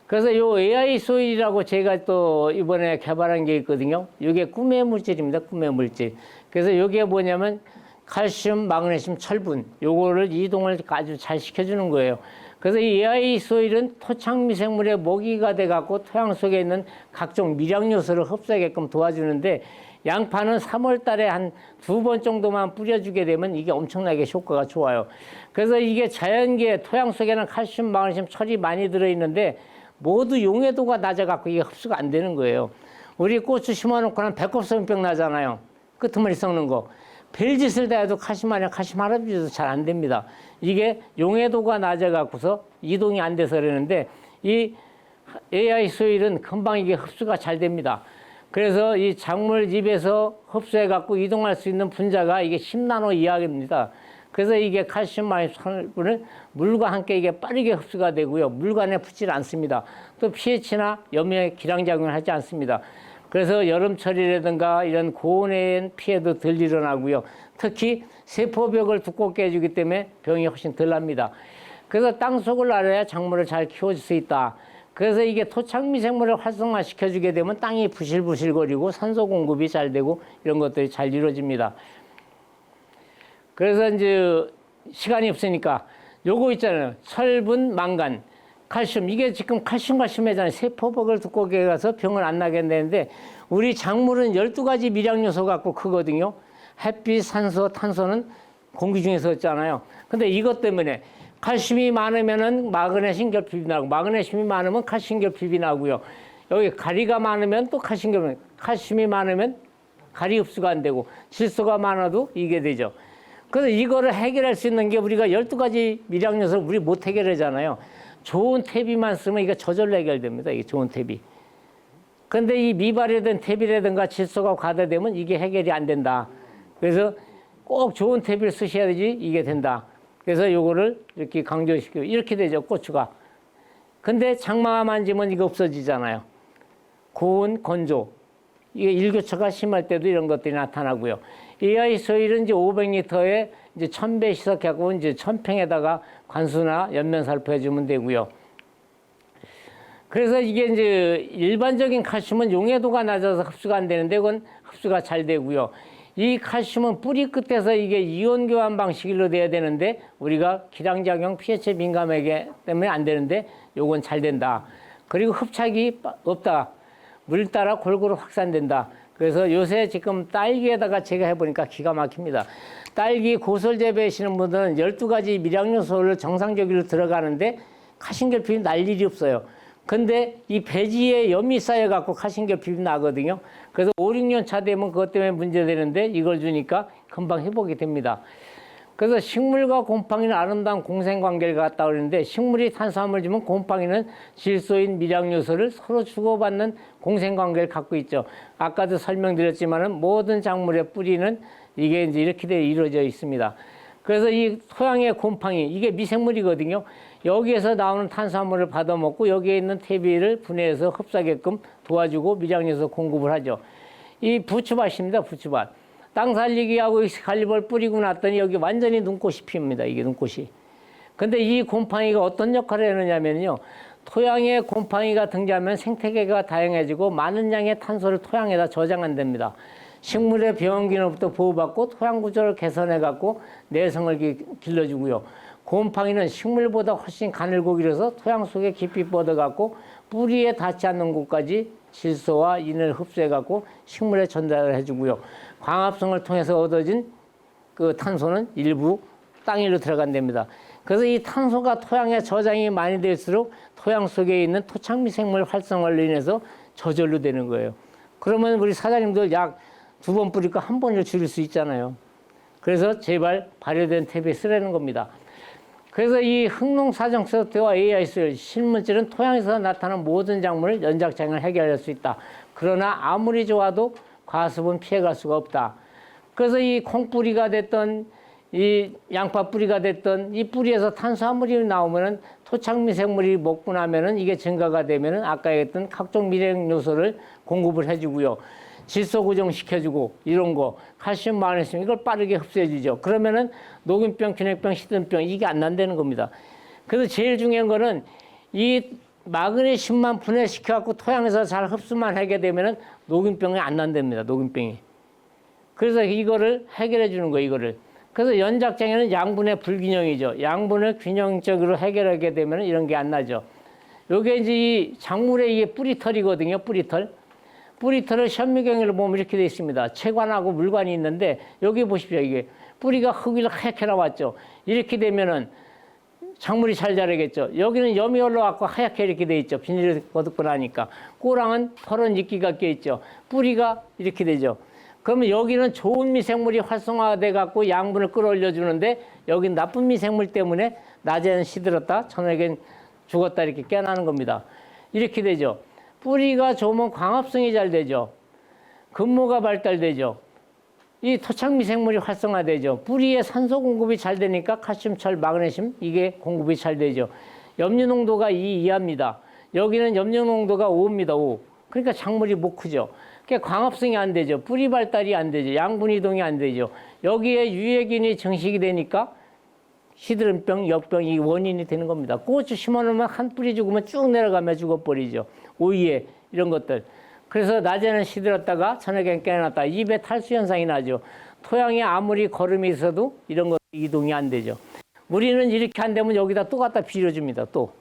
그래서 요 AI 소일이라고 제가 또 이번에 개발한 게 있거든요. 이게 꿈의 물질입니다. 꿈의 물질. 그래서 이게 뭐냐면 칼슘, 마그네슘, 철분 요거를 이동을 아주 잘 시켜주는 거예요. 그래서 이 AI 소일은 토착 미생물의 모기가 돼갖고 토양 속에 있는 각종 미량 요소를 흡수하게끔 도와주는데 양파는 3월 달에 한 2번 정도만 뿌려주게 되면 이게 엄청나게 효과가 좋아요. 그래서 이게 자연계 토양 속에는 칼슘, 마그네슘, 철이 많이 들어있는데 모두 용해도가 낮아갖고 이게 흡수가 안 되는 거예요. 우리 고추 심어놓고 난 배꼽소변병 나잖아요. 끄트머리 썩는 거. 별짓을 다 해도 칼슘 아니야 칼슘 할아버지도 잘 안 됩니다. 이게 용해도가 낮아갖고서 이동이 안 돼서 그러는데 이 AI 소일은 금방 이게 흡수가 잘 됩니다. 그래서 이 작물집에서 흡수해갖고 이동할 수 있는 분자가 이게 10나노 이하입니다. 그래서 이게 칼슘 마그네슘은 물과 함께 이게 빠르게 흡수가 되고요. 물관에 붙질 않습니다. 또 pH나 염료에 기량작용을 하지 않습니다. 그래서 여름철이라든가 이런 고온의 피해도 덜 일어나고요. 특히 세포벽을 두껍게 해주기 때문에 병이 훨씬 덜 납니다. 그래서 땅속을 알아야 작물을 잘 키워줄 수 있다. 그래서 이게 토착 미생물을 활성화시켜주게 되면 땅이 부실부실거리고 산소 공급이 잘 되고 이런 것들이 잘 이루어집니다. 그래서 이제 시간이 없으니까 요거 있잖아요. 철분, 망간, 칼슘. 이게 지금 칼슘과 심해잖아요. 세포벽을 두껍게 가서 병을 안 나게 되는데 우리 작물은 12가지 미량 요소 갖고 크거든요. 햇빛, 산소, 탄소는 공기 중에서 있잖아요. 근데 이것 때문에 칼슘이 많으면은 마그네슘 결핍이 나고 마그네슘이 많으면 칼슘 결핍이 나고요. 여기 가리가 많으면 또 칼슘 결핍, 칼슘이 많으면 가리 흡수가 안 되고 질소가 많아도 이게 되죠. 그래서 이거를 해결할 수 있는 게 우리가 12가지 미량 요소를 우리 못 해결하잖아요. 좋은 퇴비만 쓰면 이게 저절로 해결됩니다. 이게 좋은 퇴비. 근데 이 미발효된 퇴비라든가 질소가 과다되면 이게 해결이 안 된다. 그래서 꼭 좋은 퇴비를 쓰셔야 되지 이게 된다. 그래서 요거를 이렇게 강조시키고 이렇게 되죠. 고추가. 근데 장마 만지면 이거 없어지잖아요. 고온, 건조. 이게 일교차가 심할 때도 이런 것들이 나타나고요. AI 소일은 이제 500리터에 이제 1000배 시석하고 이제 1000평에다가 관수나 연면 살포해주면 되고요. 그래서 이게 이제 일반적인 칼슘은 용해도가 낮아서 흡수가 안 되는데 그건 흡수가 잘 되고요. 이 칼슘은 뿌리 끝에서 이게 이온 교환 방식으로 돼야 되는데 우리가 기량작용 pH 민감하기 때문에 안 되는데 요건 잘 된다. 그리고 흡착이 없다. 물 따라 골고루 확산된다. 그래서 요새 지금 딸기에다가 제가 해보니까 기가 막힙니다. 딸기 고설 재배하시는 분들은 12가지 미량 요소를 정상적으로 들어가는데 칼슘결핍이 날 일이 없어요. 근데 이 배지에 염이 쌓여갖고 칼슘결핍이 나거든요. 그래서 5, 6년 차 되면 그것 때문에 문제되는데 이걸 주니까 금방 회복이 됩니다. 그래서 식물과 곰팡이는 아름다운 공생관계를 갖다 그러는데 식물이 탄수화물 주면 곰팡이는 질소인 미량 요소를 서로 주고받는 공생관계를 갖고 있죠. 아까도 설명드렸지만은 모든 작물의 뿌리는 이게 이제 이렇게 이루어져 있습니다. 그래서 이 토양의 곰팡이 이게 미생물이거든요. 여기에서 나오는 탄수화물을 받아먹고 여기에 있는 퇴비를 분해해서 흡수하게끔 도와주고 미량 요소 공급을 하죠. 이 부추밭입니다. 부추밭. 땅 살리기하고 갈리벌 뿌리고 났더니 여기 완전히 눈꽃이 피웁니다. 이게 눈꽃이. 근데 이 곰팡이가 어떤 역할을 하느냐면요. 토양에 곰팡이가 등장하면 생태계가 다양해지고 많은 양의 탄소를 토양에다 저장한답니다. 식물의 병원기능부터 보호받고 토양 구조를 개선해갖고 내성을 길러주고요. 곰팡이는 식물보다 훨씬 가늘고 길어서 토양 속에 깊이 뻗어갖고 뿌리에 닿지 않는 곳까지 질소와 인을 흡수해갖고 식물에 전달을 해주고요. 광합성을 통해서 얻어진 그 탄소는 일부 땅 위로 들어간답니다. 그래서 이 탄소가 토양에 저장이 많이 될수록 토양 속에 있는 토착미생물 활성화로 인해서 저절로 되는 거예요. 그러면 우리 사장님들 약 2번 뿌릴 거 1번을 줄일 수 있잖아요. 그래서 제발 발효된 퇴비 쓰라는 겁니다. 그래서 이 흑농사정소프트와 AIS 실문질은 토양에서 나타나는 모든 작물을 연작장애를 해결할 수 있다. 그러나 아무리 좋아도 과습은 피해갈 수가 없다. 그래서 이 콩뿌리가 됐던 이 양파 뿌리가 됐던 이 뿌리에서 탄수화물이 나오면은 토착미생물이 먹고 나면은 이게 증가가 되면은 아까 얘기했던 각종 미량 요소를 공급을 해주고요. 질소 고정시켜주고 이런 거 칼슘 마그네슘 이걸 빠르게 흡수해주죠. 그러면은 녹균병, 균핵병, 시든병 이게 안 난다는 겁니다. 그래서 제일 중요한 거는 이 마그네슘만 분해시켜갖고 토양에서 잘 흡수만 하게 되면은 녹균병이 안 난답니다. 녹균병이. 그래서 이거를 해결해 주는 거예요. 이거를. 그래서 연작장애는 양분의 불균형이죠. 양분을 균형적으로 해결하게 되면은 이런 게 안 나죠. 요게 이제 이 작물의 이게 뿌리털이거든요. 뿌리털. 뿌리털을 현미경으로 보면 이렇게 되어 있습니다. 채관하고 물관이 있는데 여기 보십시오. 이게 뿌리가 흙이 하얗게 나왔죠. 이렇게 되면은 작물이 잘 자라겠죠. 여기는 염이 올라왔고 하얗게 이렇게 되어 있죠. 비닐을 걷고 나니까. 꼬랑은 퍼런 이끼가 껴있죠. 뿌리가 이렇게 되죠. 그러면 여기는 좋은 미생물이 활성화돼 갖고 양분을 끌어올려 주는데 여긴 나쁜 미생물 때문에 낮에는 시들었다 저녁엔 죽었다 이렇게 깨어나는 겁니다. 이렇게 되죠. 뿌리가 좋으면 광합성이 잘 되죠. 근모가 발달되죠. 이 토착 미생물이 활성화되죠. 뿌리에 산소 공급이 잘 되니까 칼슘, 철, 마그네슘 이게 공급이 잘 되죠. 염류 농도가 2 이하입니다. 여기는 염류 농도가 5입니다. 5. 그러니까 작물이 못 크죠. 그러니까 광합성이 안 되죠. 뿌리 발달이 안 되죠. 양분 이동이 안 되죠. 여기에 유해균이 증식이 되니까 시드름병, 역병 이 원인이 되는 겁니다. 고추 심어놓으면 한 뿌리 죽으면 쭉 내려가며 죽어버리죠. 오이에 이런 것들. 그래서 낮에는 시들었다가 저녁엔 깨어났다. 입에 탈수 현상이 나죠. 토양에 아무리 거름이 있어도 이런 것 이동이 안 되죠. 우리는 이렇게 안 되면 여기다 또 갖다 빌어줍니다. 또.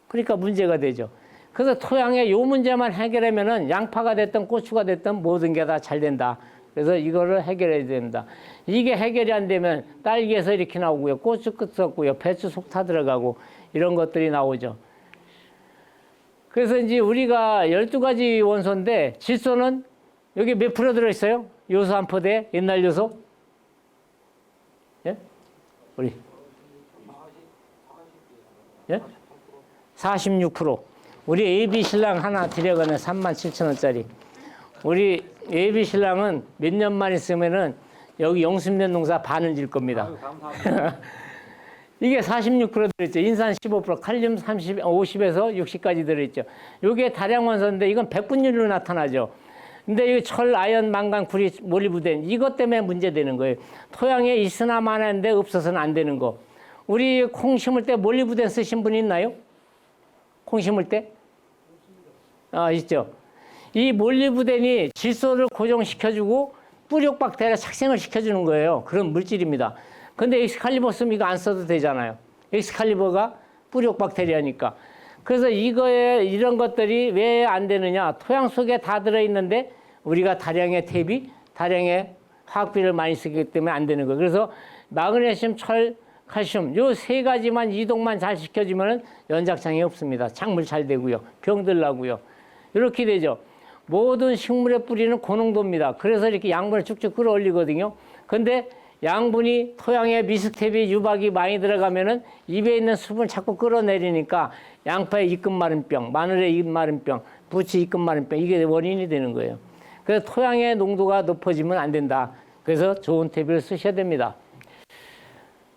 그러니까 문제가 되죠. 그래서 토양에 요 문제만 해결하면은 양파가 됐든 고추가 됐든 모든 게 다 잘 된다. 그래서 이거를 해결해야 됩니다. 이게 해결이 안 되면 딸기에서 이렇게 나오고요. 고추 끝 썩고요. 배추 속 타 들어가고 이런 것들이 나오죠. 그래서 이제 우리가 12가지 원소인데 질소는 여기 몇 프로 들어있어요? 요소 한 포대에 옛날 요소? 예? 우리 예? 46%. 우리 AB 신랑 하나 드려가는 37,000원짜리. 우리 AB 신랑은 몇 년만 있으면은 여기 영순면 농사 반을 질 겁니다. 이게 46% 들어있죠. 인산 15%, 칼륨 50에서 60까지 들어있죠. 이게 다량 원소인데 이건 백분율로 나타나죠. 근데 이 철, 아연, 망간, 구리, 몰리브덴 이것 때문에 문제되는 거예요. 토양에 있으나 마나인데 없어서는 안 되는 거. 우리 콩 심을 때 몰리브덴 쓰신 분 있나요? 콩 심을 때? 아, 있죠. 이 몰리브덴이 질소를 고정시켜주고 뿌리옥 박테리아 착생을 시켜주는 거예요. 그런 물질입니다. 근데 엑스칼리버 쓰면 이거 안 써도 되잖아요. 엑스칼리버가 뿌리옥 박테리아니까. 그래서 이거에 이런 것들이 왜 안 되느냐. 토양 속에 다 들어있는데 우리가 다량의 탭이 다량의 화학비를 많이 쓰기 때문에 안 되는 거예요. 그래서 마그네슘, 철, 칼슘 요 세 가지만 이동만 잘 시켜주면 연작장애 없습니다. 작물 잘 되고요. 병들 나고요. 이렇게 되죠. 모든 식물의 뿌리는 고농도입니다. 그래서 이렇게 양분을 쭉쭉 끌어올리거든요. 근데 양분이 토양에 미스텝이 유박이 많이 들어가면은 입에 있는 수분을 자꾸 끌어내리니까 양파의 입금 마른병, 마늘의 입 마른병, 부치 입금 마른병 이게 원인이 되는 거예요. 그래서 토양의 농도가 높아지면 안 된다. 그래서 좋은 퇴비를 쓰셔야 됩니다.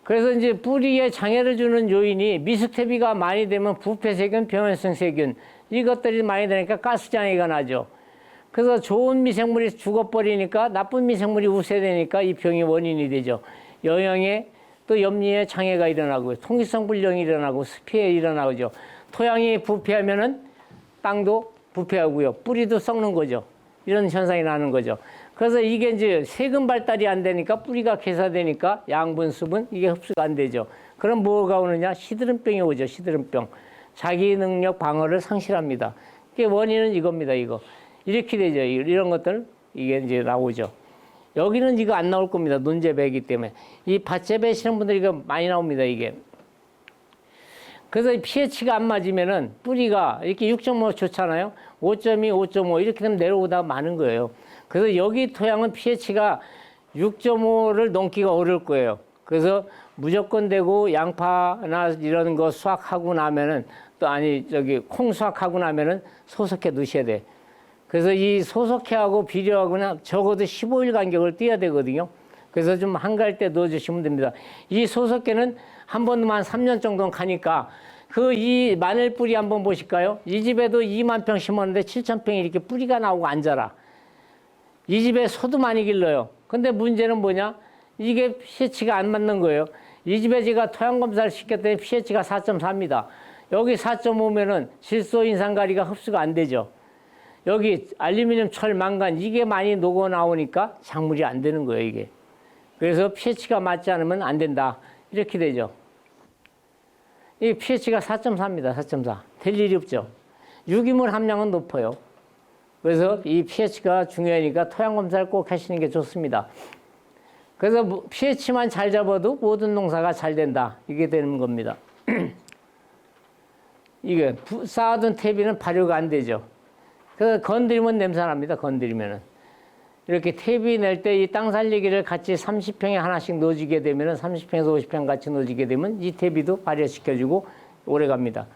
그래서 이제 뿌리에 장애를 주는 요인이 미스텝이가 많이 되면 부패세균, 병원성 세균 이것들이 많이 되니까 가스장애가 나죠. 그래서 좋은 미생물이 죽어버리니까 나쁜 미생물이 우세되니까 이 병이 원인이 되죠. 영양에 또 염리에 장애가 일어나고 통기성 불량이 일어나고 습피에 일어나죠. 토양이 부패하면은 땅도 부패하고요. 뿌리도 썩는 거죠. 이런 현상이 나는 거죠. 그래서 이게 이제 세균 발달이 안 되니까 뿌리가 괴사되니까 양분, 수분 이게 흡수가 안 되죠. 그럼 뭐가 오느냐? 시드름병이 오죠. 시드름병. 자기 능력 방어를 상실합니다. 이게 원인은 이겁니다. 이거. 이렇게 되죠. 이런 것들 이게 이제 나오죠. 여기는 이거 안 나올 겁니다. 논재배이기 때문에. 이 밭재배 하시는 분들이 이거 많이 나옵니다. 이게. 그래서 pH가 안 맞으면은 뿌리가 이렇게 6.5 좋잖아요. 5.2, 5.5 이렇게 되면 내려오다가 많은 거예요. 그래서 여기 토양은 pH가 6.5를 넘기가 어려울 거예요. 그래서 무조건 되고 양파나 이런 거 수확하고 나면은 또 아니 저기 콩 수확하고 나면은 소석해 넣으셔야 돼. 그래서 이 소석해하고 비료하고는 적어도 15일 간격을 띄어야 되거든요. 그래서 좀 한가할 때 넣어주시면 됩니다. 이 소석해는 한 번만 3년 정도는 가니까 그 이 마늘 뿌리 한번 보실까요? 이 집에도 2만 평 심었는데 7천 평이 이렇게 뿌리가 나오고 안 자라. 이 집에 소도 많이 길러요. 근데 문제는 뭐냐? 이게 pH가 안 맞는 거예요. 이 집에 제가 토양 검사를 시켰더니 pH가 4.4입니다. 여기 4.5면은 질소 인산가리가 흡수가 안 되죠. 여기 알루미늄, 철, 망간 이게 많이 녹아 나오니까 작물이 안 되는 거예요, 이게. 그래서 pH가 맞지 않으면 안 된다. 이렇게 되죠. 이 pH가 4.4입니다. 4.4. 될 일이 없죠. 유기물 함량은 높아요. 그래서 이 pH가 중요하니까 토양 검사를 꼭 하시는 게 좋습니다. 그래서 pH만 잘 잡아도 모든 농사가 잘 된다. 이게 되는 겁니다. 이게 쌓아둔 퇴비는 발효가 안 되죠. 그래서 건드리면 냄새납니다. 건드리면은. 이렇게 퇴비 낼 때 이 땅 살리기를 같이 30평에 하나씩 넣어주게 되면은 30평에서 50평 같이 넣어주게 되면 이 퇴비도 발효시켜주고 오래 갑니다.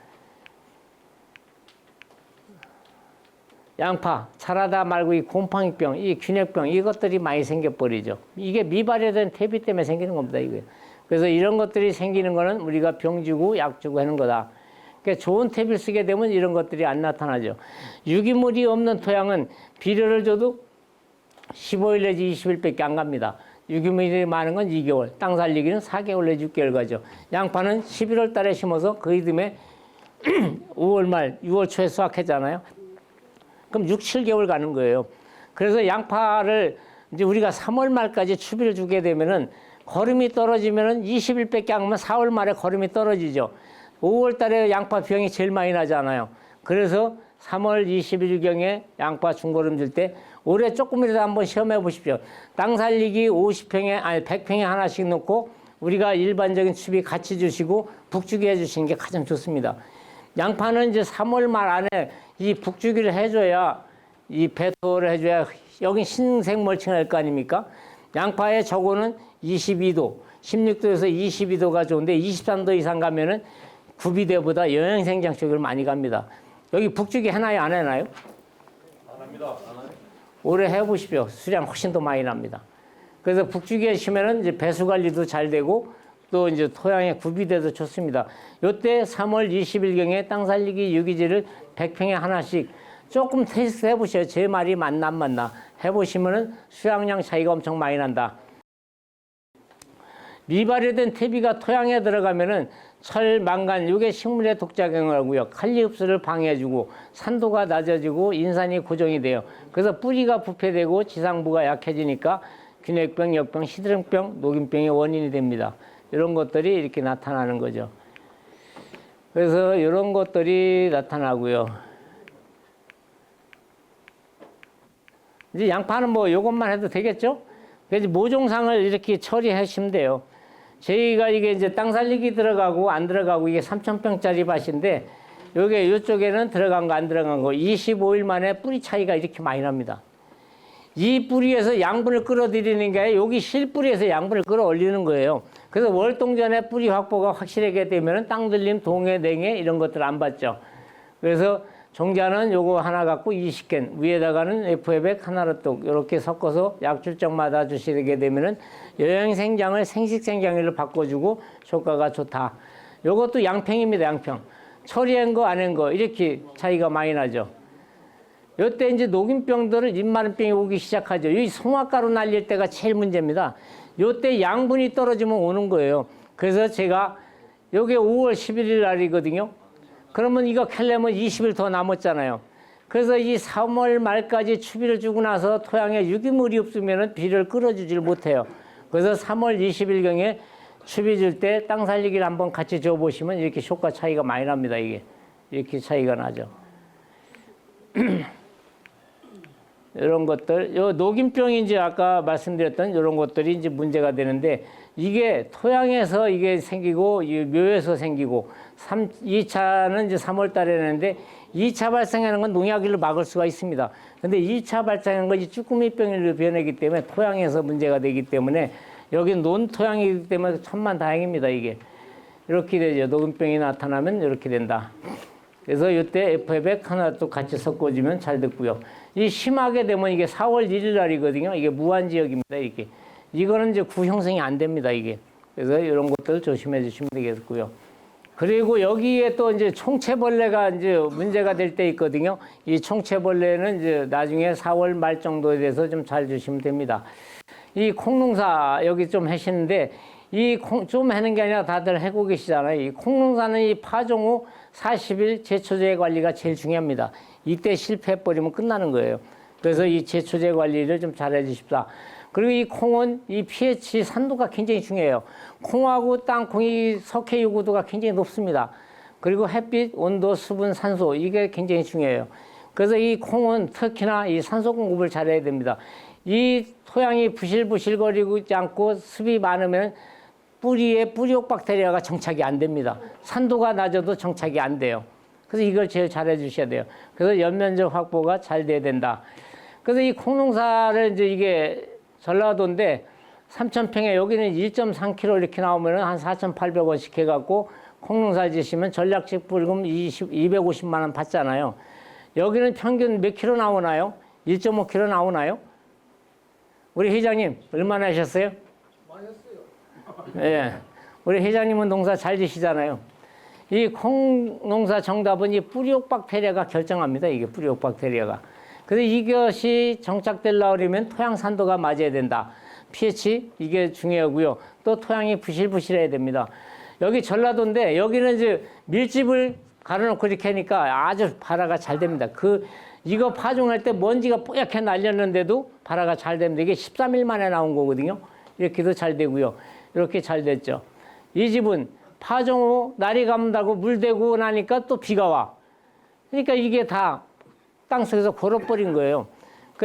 양파 자라다 말고 이 곰팡이병, 이 균핵병 이것들이 많이 생겨버리죠. 이게 미발효된 퇴비 때문에 생기는 겁니다. 이게. 그래서 이런 것들이 생기는 거는 우리가 병 주고 약 주고 하는 거다. 그러니까 좋은 퇴비를 쓰게 되면 이런 것들이 안 나타나죠. 유기물이 없는 토양은 비료를 줘도 15일 내지 20일밖에 안 갑니다. 유기물이 많은 건 2개월, 땅 살리기는 4개월 내지 6개월 가죠. 양파는 11월 달에 심어서 그 이듬해 5월 말, 6월 초에 수확하잖아요. 그럼 6, 7개월 가는 거예요. 그래서 양파를 이제 우리가 3월 말까지 추비를 주게 되면은 거름이 떨어지면은 20일밖에 안 가면 4월 말에 거름이 떨어지죠. 5월 달에 양파 병이 제일 많이 나잖아요. 그래서 3월 20일경에 양파 중거름 줄 때 올해 조금이라도 한번 시험해 보십시오. 땅 살리기 50평에, 아니 100평에 하나씩 넣고 우리가 일반적인 추비 같이 주시고 북주기 해 주시는 게 가장 좋습니다. 양파는 이제 3월 말 안에 이 북주기를 해줘야 이 배토를 해줘야 여기 신생 멀칭할 거 아닙니까? 양파의 저고는 22도, 16도에서 22도가 좋은데 23도 이상 가면은 구비대보다 영양생장 쪽으로 많이 갑니다. 여기 북주기 해나요? 안 해나요? 안 합니다. 안 해요. 올해 해보십시오. 수량 훨씬 더 많이 납니다. 그래서 북주기 하시면은 이제 배수 관리도 잘 되고 또 이제 토양에 구비돼도 좋습니다. 요때 3월 20일경에 땅 살리기 유기질을 100평에 하나씩 조금 테스트 해보세요. 제 말이 맞나 안 맞나 해보시면은 수량량 차이가 엄청 많이 난다. 미발효된 퇴비가 토양에 들어가면은 철, 망간, 이게 식물의 독작용을 하고요. 칼리 흡수를 방해해주고 산도가 낮아지고 인산이 고정이 돼요. 그래서 뿌리가 부패되고 지상부가 약해지니까 균핵병, 역병, 시드름병, 녹균병의 원인이 됩니다. 이런 것들이 이렇게 나타나는 거죠. 그래서 이런 것들이 나타나고요. 이제 양파는 뭐 이것만 해도 되겠죠? 그래서 모종상을 이렇게 처리하시면 돼요. 저희가 이게 이제 땅 살리기 들어가고 안 들어가고 이게 3,000평짜리 밭인데 요게 이쪽에는 들어간 거 안 들어간 거 25일 만에 뿌리 차이가 이렇게 많이 납니다. 이 뿌리에서 양분을 끌어들이는 게 아니라 여기 실뿌리에서 양분을 끌어올리는 거예요. 그래서 월동전에 뿌리 확보가 확실하게 되면 땅들림, 동해, 냉해 이런 것들 안 받죠. 그래서 종자는 요거 하나 갖고 20캔, 위에다가는 FF100 하나로 뚝 이렇게 섞어서 약줄적마다 주시게 되면은 영양생장을 생식생장일로 바꿔주고 효과가 좋다. 요것도 양평입니다. 양평. 처리한 거 안 한 거 이렇게 차이가 많이 나죠. 요때 이제 녹균병들을 입마름병이 오기 시작하죠. 이 송화가루 날릴 때가 제일 문제입니다. 요때 양분이 떨어지면 오는 거예요. 그래서 제가 요게 5월 11일 날이거든요. 그러면 이거 캘려면 20일 더 남았잖아요. 그래서 이 3월 말까지 추비를 주고 나서 토양에 유기물이 없으면 비료를 끌어주질 못해요. 그래서 3월 20일경에 추비 줄 때 땅 살리기를 한번 같이 줘보시면 이렇게 효과 차이가 많이 납니다. 이게 이렇게 차이가 나죠. 이런 것들, 요 녹균병이 이제 아까 말씀드렸던 이런 것들이 이제 문제가 되는데 이게 토양에서 이게 생기고 묘에서 생기고 2차는 이제 3월 달에 내는데 2차 발생하는 건 농약일로 막을 수가 있습니다. 근데 2차 발생하는 건 이 쭈꾸미병으로 변하기 때문에 토양에서 문제가 되기 때문에 여기는 논토양이기 때문에 천만다행입니다. 이게 이렇게 되죠. 녹균병이 나타나면 이렇게 된다. 그래서 이때 FF100 하나 또 같이 섞어주면 잘 됐고요. 이 심하게 되면 이게 4월 1일 날이거든요. 이게 무한지역입니다. 이게. 이거는 이제 구형성이 안 됩니다. 이게. 그래서 이런 것들 조심해 주시면 되겠고요. 그리고 여기에 또 이제 총체벌레가 이제 문제가 될 때 있거든요. 이 총체벌레는 이제 나중에 4월 말 정도에 대해서 좀 잘 주시면 됩니다. 이 콩농사 여기 좀 하시는데 이 좀 하는 게 아니라 다들 하고 계시잖아요. 이 콩농사는 이 파종 후 40일 제초제 관리가 제일 중요합니다. 이때 실패해버리면 끝나는 거예요. 그래서 이 제초제 관리를 좀 잘 해주십사. 그리고 이 콩은 이 pH 산도가 굉장히 중요해요. 콩하고 땅콩이 석회 요구도가 굉장히 높습니다. 그리고 햇빛, 온도, 수분, 산소 이게 굉장히 중요해요. 그래서 이 콩은 특히나 이 산소 공급을 잘해야 됩니다. 이 토양이 부실부실거리고 있지 않고 습이 많으면 뿌리에 뿌리옥 박테리아가 정착이 안 됩니다. 산도가 낮아도 정착이 안 돼요. 그래서 이걸 제일 잘 해주셔야 돼요. 그래서 연면적 확보가 잘 돼야 된다. 그래서 이 콩농사를 이제 이게 전라도인데 3,000평에 여기는 1.3kg 이렇게 나오면은 한 4,800원씩 해갖고 콩농사 지시면 전략적 불금 250만 원 받잖아요. 여기는 평균 몇 킬로 나오나요? 1.5kg 나오나요? 우리 회장님 얼마나 하셨어요? 많이 했어요. 예. 우리 회장님은 농사 잘 지시잖아요. 이 콩 농사 정답은 이 뿌리옥 박테리아가 결정합니다. 이게 뿌리옥 박테리아가. 그래서 이것이 정착되려면 토양 산도가 맞아야 된다. pH 이게 중요하고요. 또 토양이 부실부실해야 됩니다. 여기 전라도인데 여기는 이제 밀집을 갈아놓고 이렇게 하니까 아주 발화가 잘 됩니다. 이거 파종할 때 먼지가 뽀얗게 날렸는데도 발화가 잘 됩니다. 이게 13일 만에 나온 거거든요. 이렇게도 잘 되고요. 이렇게 잘 됐죠. 이 집은 파종 후 날이 감다고 물 대고 나니까 또 비가 와. 그러니까 이게 다 땅속에서 골아버린 거예요.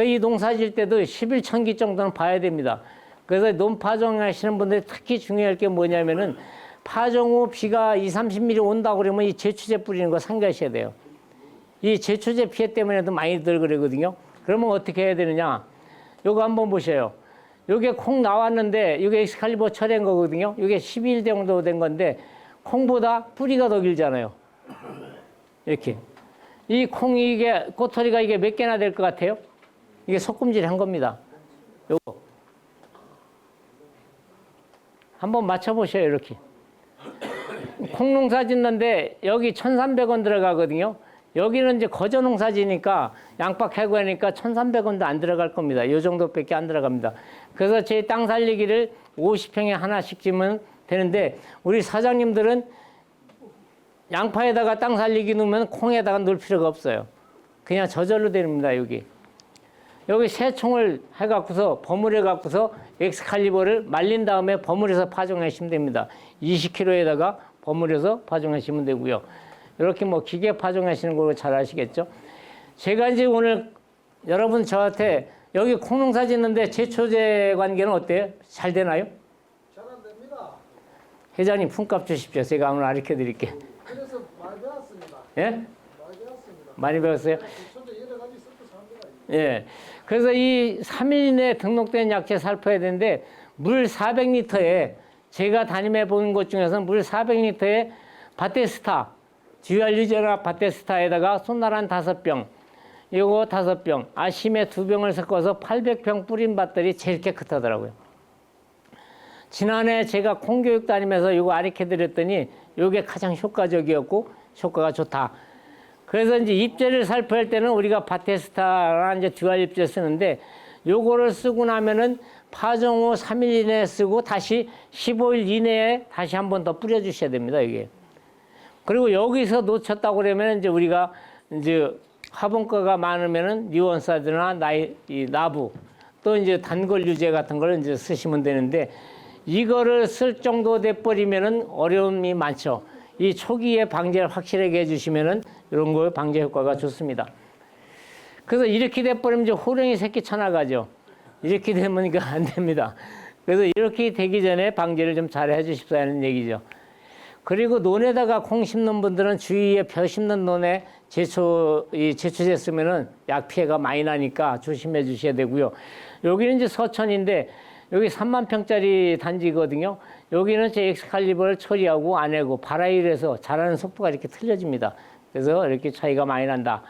이 농사 질 때도 11천기 정도는 봐야 됩니다. 그래서 논파종 하시는 분들이 특히 중요할 게 뭐냐면은 파종 후 비가 20-30mm 온다고 그러면 이 제초제 뿌리는 거 상기하셔야 돼요. 이 제초제 피해 때문에도 많이들 그러거든요. 그러면 어떻게 해야 되느냐. 요거 한번 보셔요. 요게 콩 나왔는데 이게 엑스칼리버 처리한 거거든요. 이게 12일 정도 된 건데 콩보다 뿌리가 더 길잖아요. 이렇게. 이 콩이 이게 꼬투리가 이게 몇 개나 될 것 같아요? 이게 소금질 한 겁니다. 요거. 한번 맞춰보셔요, 이렇게. 콩농사 짓는데 여기 1,300원 들어가거든요. 여기는 이제 거저농사 지니까 양파 캐고 하니까 1,300원도 안 들어갈 겁니다. 요 정도밖에 안 들어갑니다. 그래서 제 땅 살리기를 50평에 하나씩 지면 되는데 우리 사장님들은 양파에다가 땅 살리기 넣으면 콩에다가 넣을 필요가 없어요. 그냥 저절로 됩니다, 여기. 여기 새 총을 해갖고서 버무려 갖고서 엑스칼리버를 말린 다음에 버무려서 파종하시면 됩니다. 20kg에다가 버무려서 파종하시면 되고요. 이렇게 뭐 기계 파종하시는 거 잘 아시겠죠? 제가 이제 오늘 여러분 저한테 여기 콩농사 짓는데 제초제 관계는 어때요? 잘 되나요? 잘 안 됩니다. 회장님 품값 주십시오. 제가 오늘 가르쳐 드릴게요. 그래서 많이 배웠습니다. 예? 많이 배웠습니다. 많이 배웠어요? 제초제 여러 가지 섞어서 합니다. 예. 그래서 이 3일 이내에 등록된 약재 살포해야 되는데 물 400리터에 제가 담임해 본 것 중에서 물 400리터에 바테스타, 듀알유제나 바테스타에다가 손나란 5병, 요거 5병, 아심에 2병을 섞어서 800평 뿌린 밭들이 제일 깨끗하더라고요. 지난해 제가 콩교육 다니면서 요거 가르쳐 드렸더니 요게 가장 효과적이었고 효과가 좋다. 그래서 이제 잎제를 살포할 때는 우리가 바테스타나 이제 듀알 잎제 쓰는데 요거를 쓰고 나면은 파종 후 3일 이내에 쓰고 다시 15일 이내에 다시 한 번 더 뿌려주셔야 됩니다, 이게. 그리고 여기서 놓쳤다고 그러면 이제 우리가 이제 화분가가 많으면은 니온사드나 나부 또 이제 단골 유제 같은 걸 이제 쓰시면 되는데 이거를 쓸 정도 돼 버리면은 어려움이 많죠. 이 초기에 방제를 확실하게 해주시면은 이런 거 방제 효과가 좋습니다. 그래서 이렇게 돼 버리면 이제 호랭이 새끼 쳐나가죠. 이렇게 되면 이거 안 됩니다. 그래서 이렇게 되기 전에 방제를 좀 잘 해주십사 하는 얘기죠. 그리고 논에다가 콩 심는 분들은 주위에 벼 심는 논에 제초제 쓰면은 약 피해가 많이 나니까 조심해 주셔야 되고요. 여기는 이제 서천인데 여기 3만 평짜리 단지거든요. 여기는 제 엑스칼리버를 처리하고 안 해고 바라일에서 자라는 속도가 이렇게 틀려집니다. 그래서 이렇게 차이가 많이 난다.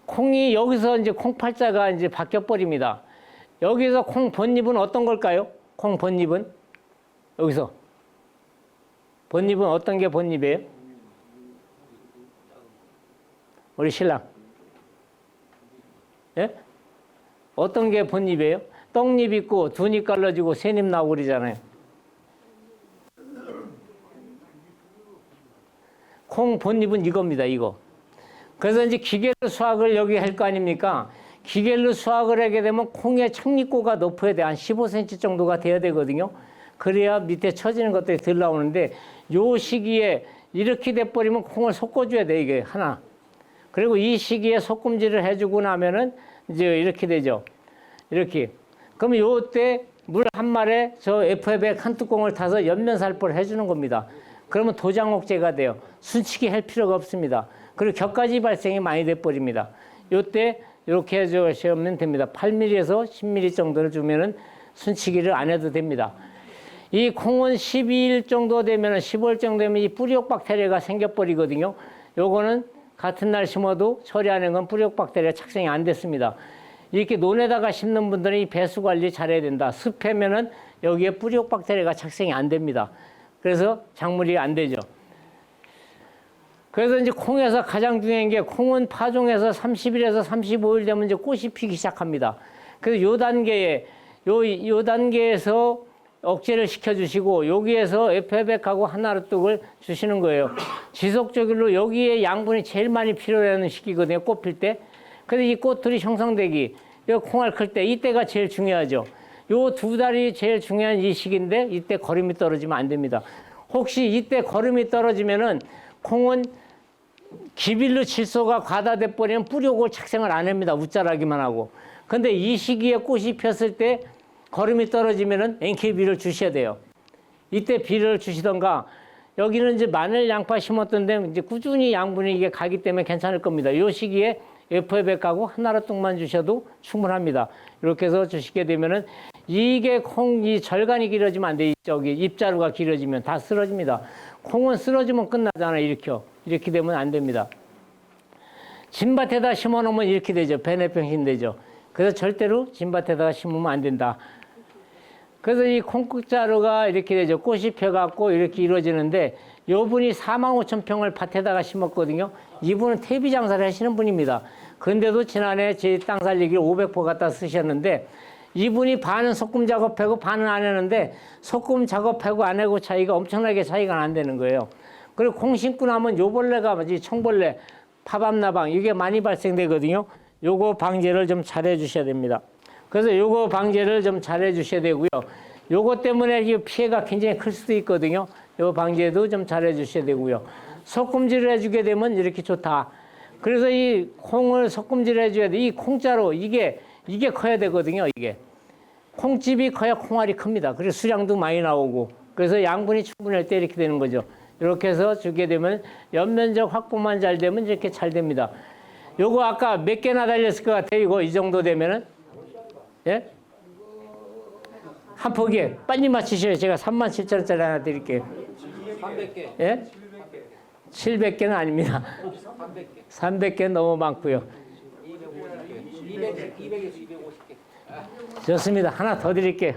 콩이 여기서 이제 콩팔자가 이제 바뀌어 버립니다. 여기서 콩 본잎은 어떤 걸까요? 콩 본잎은 여기서 본잎은 어떤 게 본잎이에요? 우리 신랑. 예? 어떤 게 본잎이에요? 떡잎 있고 두잎 갈라지고 새잎 나오고 그러잖아요. 콩 본잎은 이겁니다, 이거. 그래서 이제 기계로 수확을 여기 할 거 아닙니까? 기계로 수확을 하게 되면 콩의 착립고가 높아야 돼. 한 15cm 정도가 돼야 되거든요. 그래야 밑에 처지는 것들이 덜 나오는데 요 시기에 이렇게 돼버리면 콩을 섞어줘야 돼, 이게 하나. 그리고 이 시기에 소금질을 해주고 나면은 이제 이렇게 되죠. 이렇게. 그러면 요때 물 한 말에 저 FF100 한 뚜껑을 타서 연면 살포를 해주는 겁니다. 그러면 도장옥제가 돼요. 순치기 할 필요가 없습니다. 그리고 격가지 발생이 많이 돼버립니다. 요때 이렇게 해주시면 됩니다. 8mm에서 10mm 정도를 주면은 순치기를 안 해도 됩니다. 이 콩은 12일 정도 되면 15일 정도 되면 이 뿌리옥 박테리아가 생겨버리거든요. 요거는 같은 날 심어도 처리하는 건 뿌리옥 박테리아 착생이 안 됐습니다. 이렇게 논에다가 심는 분들은 이 배수 관리 잘해야 된다. 습해면은 여기에 뿌리옥 박테리아가 착생이 안 됩니다. 그래서 작물이 안 되죠. 그래서 이제 콩에서 가장 중요한 게 콩은 파종에서 30일에서 35일 되면 이제 꽃이 피기 시작합니다. 그래서 요 단계에서 억제를 시켜주시고 여기에서 FF하고 하나로뚝을 주시는 거예요. 지속적으로 여기에 양분이 제일 많이 필요하는 시기거든요. 꽃 필 때. 근데 이 꽃들이 형성되기, 이 콩알 클 때 이때가 제일 중요하죠. 요 두 달이 제일 중요한 이 시기인데 이때 거름이 떨어지면 안 됩니다. 혹시 이때 거름이 떨어지면은 콩은 기빌루 질소가 과다돼 버리면 뿌리옥을 착생을 안 합니다. 웃자라기만 하고. 근데 이 시기에 꽃이 폈을 때 거름이 떨어지면은 NKB를 주셔야 돼요. 이때 비료를 주시던가, 여기는 이제 마늘, 양파 심었던데 이제 꾸준히 양분이 이게 가기 때문에 괜찮을 겁니다. 이 시기에 FF하고 하나로뚝만 주셔도 충분합니다. 이렇게 해서 주시게 되면은 이게 콩이 절간이 길어지면 안 돼. 저기 잎자루가 길어지면 다 쓰러집니다. 콩은 쓰러지면 끝나잖아요. 이렇게 되면 안 됩니다. 진밭에다 심어 놓으면 이렇게 되죠. 베네병신 되죠. 그래서 절대로 진밭에다가 심으면 안 된다. 그래서 이 콩국자루가 이렇게 되죠. 꽃이 펴갖고 이렇게 이루어지는데, 요 분이 45,000평을 밭에다가 심었거든요. 이분은 퇴비 장사를 하시는 분입니다. 그런데도 지난해 제 땅 살리기를 500포 갖다 쓰셨는데, 이분이 반은 소금 작업하고 반은 안 했는데, 소금 작업하고 안 하고 차이가 엄청나게 차이가 안 되는 거예요. 그리고 콩 심고 나면 요 벌레가 청벌레, 파밤나방 이게 많이 발생되거든요. 요거 방제를 좀 잘해 주셔야 됩니다. 그래서 요거 방제를 좀 잘해 주셔야 되고요. 요거 때문에 이 피해가 굉장히 클 수도 있거든요. 요 방제도 좀 잘해 주셔야 되고요. 소금질을 해주게 되면 이렇게 좋다. 그래서 이 콩을 소금질을 해줘야 돼. 이 콩자루 이게 커야 되거든요. 이게 콩집이 커야 콩알이 큽니다. 그래서 수량도 많이 나오고, 그래서 양분이 충분할 때 이렇게 되는 거죠. 이렇게 해서 주게 되면 연면적 확보만 잘 되면 이렇게 잘 됩니다. 요거 아까 몇 개나 달렸을 것 같아요. 이거 이 정도 되면은, 예? 한 포기에 빨리 맞히셔요. 제가 37,000원짜리 하나 드릴게요. 300개. 예? 700개는 아닙니다. 300개 너무 많고요. 200에서 250개. 좋습니다. 하나 더 드릴게요.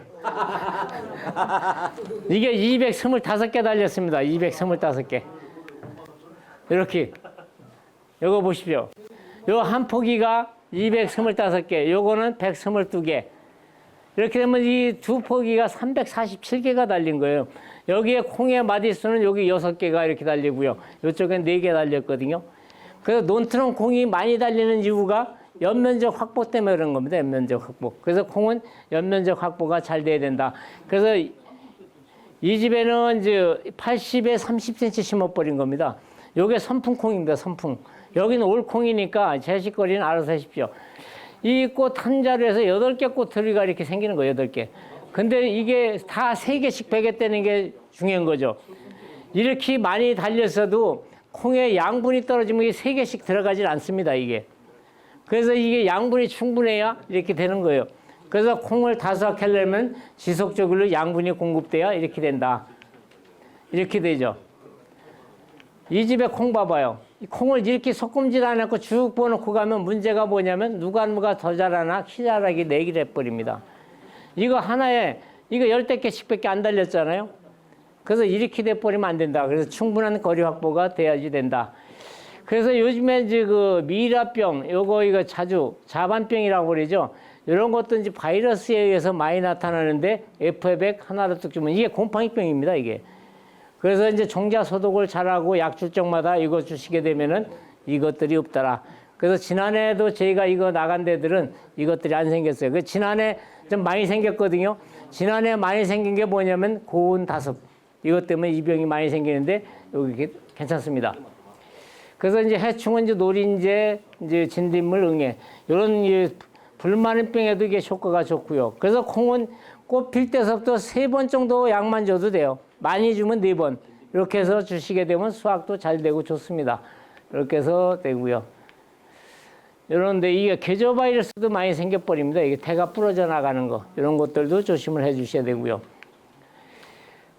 이게 225개 달렸습니다. 225개. 이렇게. 요거 보십시오. 요 한 포기가 225개, 요거는 122개. 이렇게 되면 이 두 포기가 347개가 달린 거예요. 여기에 콩의 마디수는 여기 6개가 이렇게 달리고요. 이쪽엔 4개 달렸거든요. 그래서 논트론 콩이 많이 달리는 이유가 연면적 확보 때문에 그런 겁니다. 연면적 확보. 그래서 콩은 연면적 확보가 잘 돼야 된다. 그래서 이 집에는 이제 80에 30cm 심어버린 겁니다. 요게 선풍콩입니다. 선풍. 여기는 올콩이니까 제식거리는 알아서 하십시오. 이 꽃 한 자루에서 8개 꽃들이가 이렇게 생기는 거예요. 8개. 근데 이게 다 3개씩 베겠다는 게 중요한 거죠. 이렇게 많이 달렸어도 콩에 양분이 떨어지면 이게 3개씩 들어가질 않습니다. 이게. 그래서 이게 양분이 충분해야 이렇게 되는 거예요. 그래서 콩을 다수확하려면 지속적으로 양분이 공급돼야 이렇게 된다. 이렇게 되죠. 이 집에 콩 봐봐요. 이 콩을 이렇게 소금질 안 하고 쭉 부어놓고 가면 문제가 뭐냐면 누가 더 자라나 키 자라기 내기를 해버립니다. 이거 하나에 이거 10개씩 밖에 안 달렸잖아요. 그래서 이렇게 돼버리면 안 된다. 그래서 충분한 거리 확보가 돼야지 된다. 그래서 요즘에 이제 그 미라병, 이거 자주 자반병이라고 그러죠. 이런 것도 이제 바이러스에 의해서 많이 나타나는데 FF액 하나로 뚝 주면 이게 곰팡이병입니다. 이게. 그래서 이제 종자 소독을 잘하고 약 줄 적마다 이거 주시게 되면은 이것들이 없더라. 그래서 지난해도 저희가 이거 나간 데들은 이것들이 안 생겼어요. 그 지난해 좀 많이 생겼거든요. 지난해 많이 생긴 게 뭐냐면 고온 다습. 이것 때문에 이 병이 많이 생기는데 여기 괜찮습니다. 그래서 이제 해충은 이제 노린재, 이제 진딧물, 응애 이런 불마른 병에도 이게 효과가 좋고요. 그래서 콩은 꽃 필 때서부터 3번 정도 약만 줘도 돼요. 많이 주면 4번. 이렇게 해서 주시게 되면 수확도 잘 되고 좋습니다. 이렇게 해서 되고요. 이런데 이게 계저 바이러스도 많이 생겨버립니다. 이게 태가 부러져 나가는 거. 이런 것들도 조심을 해 주셔야 되고요.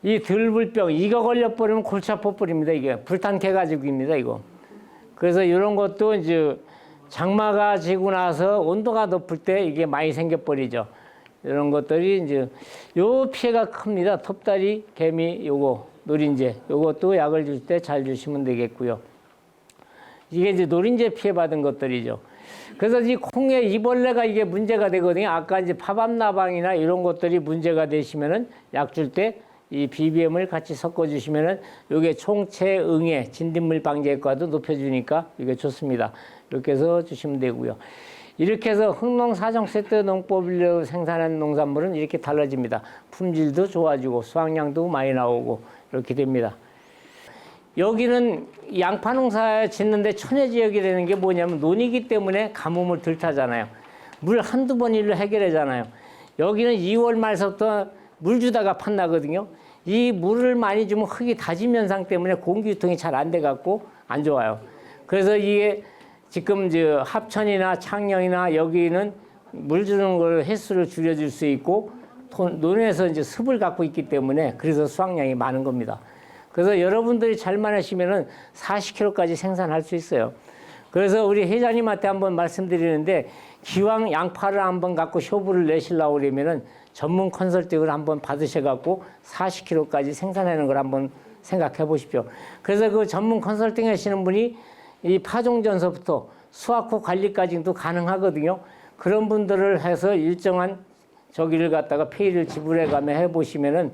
이 들불병, 이거 걸려버리면 골치 아파버립니다. 이게 불탄 개가지고입니다. 이거. 그래서 이런 것도 이제 장마가 지고 나서 온도가 높을 때 이게 많이 생겨버리죠. 이런 것들이 이제 요 피해가 큽니다. 톱다리, 개미, 요거 노린재, 요것도 약을 줄 때 잘 주시면 되겠고요. 이게 이제 노린재 피해 받은 것들이죠. 그래서 이 콩에 이벌레가 이게 문제가 되거든요. 아까 이제 파밤나방이나 이런 것들이 문제가 되시면은 약 줄 때 이 BBM을 같이 섞어 주시면은 요게 총체 응애 진딧물 방제 효과도 높여주니까 이게 좋습니다. 이렇게 해서 주시면 되고요. 이렇게 해서 흥농사정 세트 농법으로 생산한 농산물은 이렇게 달라집니다. 품질도 좋아지고 수확량도 많이 나오고 이렇게 됩니다. 여기는 양파 농사 짓는데 천혜지역이라는 게 뭐냐면 논이기 때문에 가뭄을 덜 타잖아요. 물 한두 번 일로 해결하잖아요. 여기는 2월 말서부터 물 주다가 판나거든요. 이 물을 많이 주면 흙이 다짐 현상 때문에 공기 유통이 잘 안 돼 갖고 안 좋아요. 그래서 이게 지금 저 합천이나 창녕이나 여기는 물 주는 걸 횟수를 줄여줄 수 있고 논에서 이제 습을 갖고 있기 때문에 그래서 수확량이 많은 겁니다. 그래서 여러분들이 잘만 하시면은 40kg까지 생산할 수 있어요. 그래서 우리 회장님한테 한번 말씀드리는데 기왕 양파를 한번 갖고 효부를 내시려고 그러면은 전문 컨설팅을 한번 받으셔갖고 40kg까지 생산하는 걸 한번 생각해 보십시오. 그래서 그 전문 컨설팅 하시는 분이 이 파종전서부터 수확 후 관리까지도 가능하거든요. 그런 분들을 해서 일정한 저기를 갖다가 페이를 지불해가며 해보시면은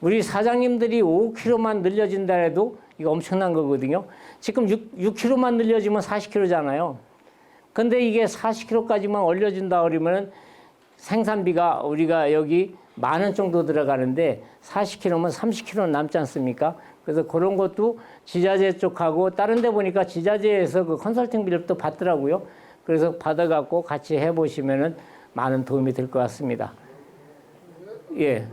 우리 사장님들이 5kg만 늘려진다 해도 이거 엄청난 거거든요. 지금 6kg만 늘려지면 40kg잖아요. 근데 이게 40kg까지만 올려준다 그러면은 생산비가 우리가 여기 10,000원 정도 들어가는데 40kg면 30kg 남지 않습니까? 그래서 그런 것도 지자재 쪽하고 다른 데 보니까 지자재에서 그 컨설팅 비를 또 받더라고요. 그래서 받아갖고 같이 해보시면은 많은 도움이 될 것 같습니다. 예.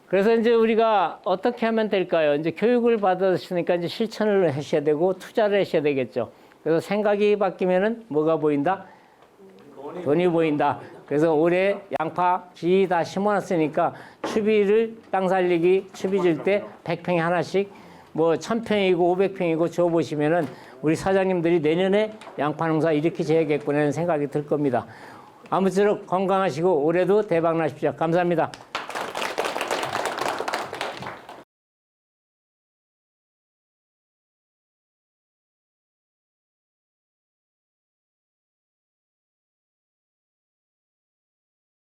그래서 이제 우리가 어떻게 하면 될까요? 이제 교육을 받았으니까 이제 실천을 하셔야 되고 투자를 하셔야 되겠죠. 그래서 생각이 바뀌면은 뭐가 보인다? 돈이 보인다. 그래서 올해 양파 지 다 심어놨으니까 추비를 땅 살리기 추비 줄 때 100평에 하나씩 뭐 1000평이고 500평이고 줘보시면은 우리 사장님들이 내년에 양파 농사 이렇게 지어야겠구나 하는 생각이 들 겁니다. 아무쪼록 건강하시고 올해도 대박 나십시오. 감사합니다.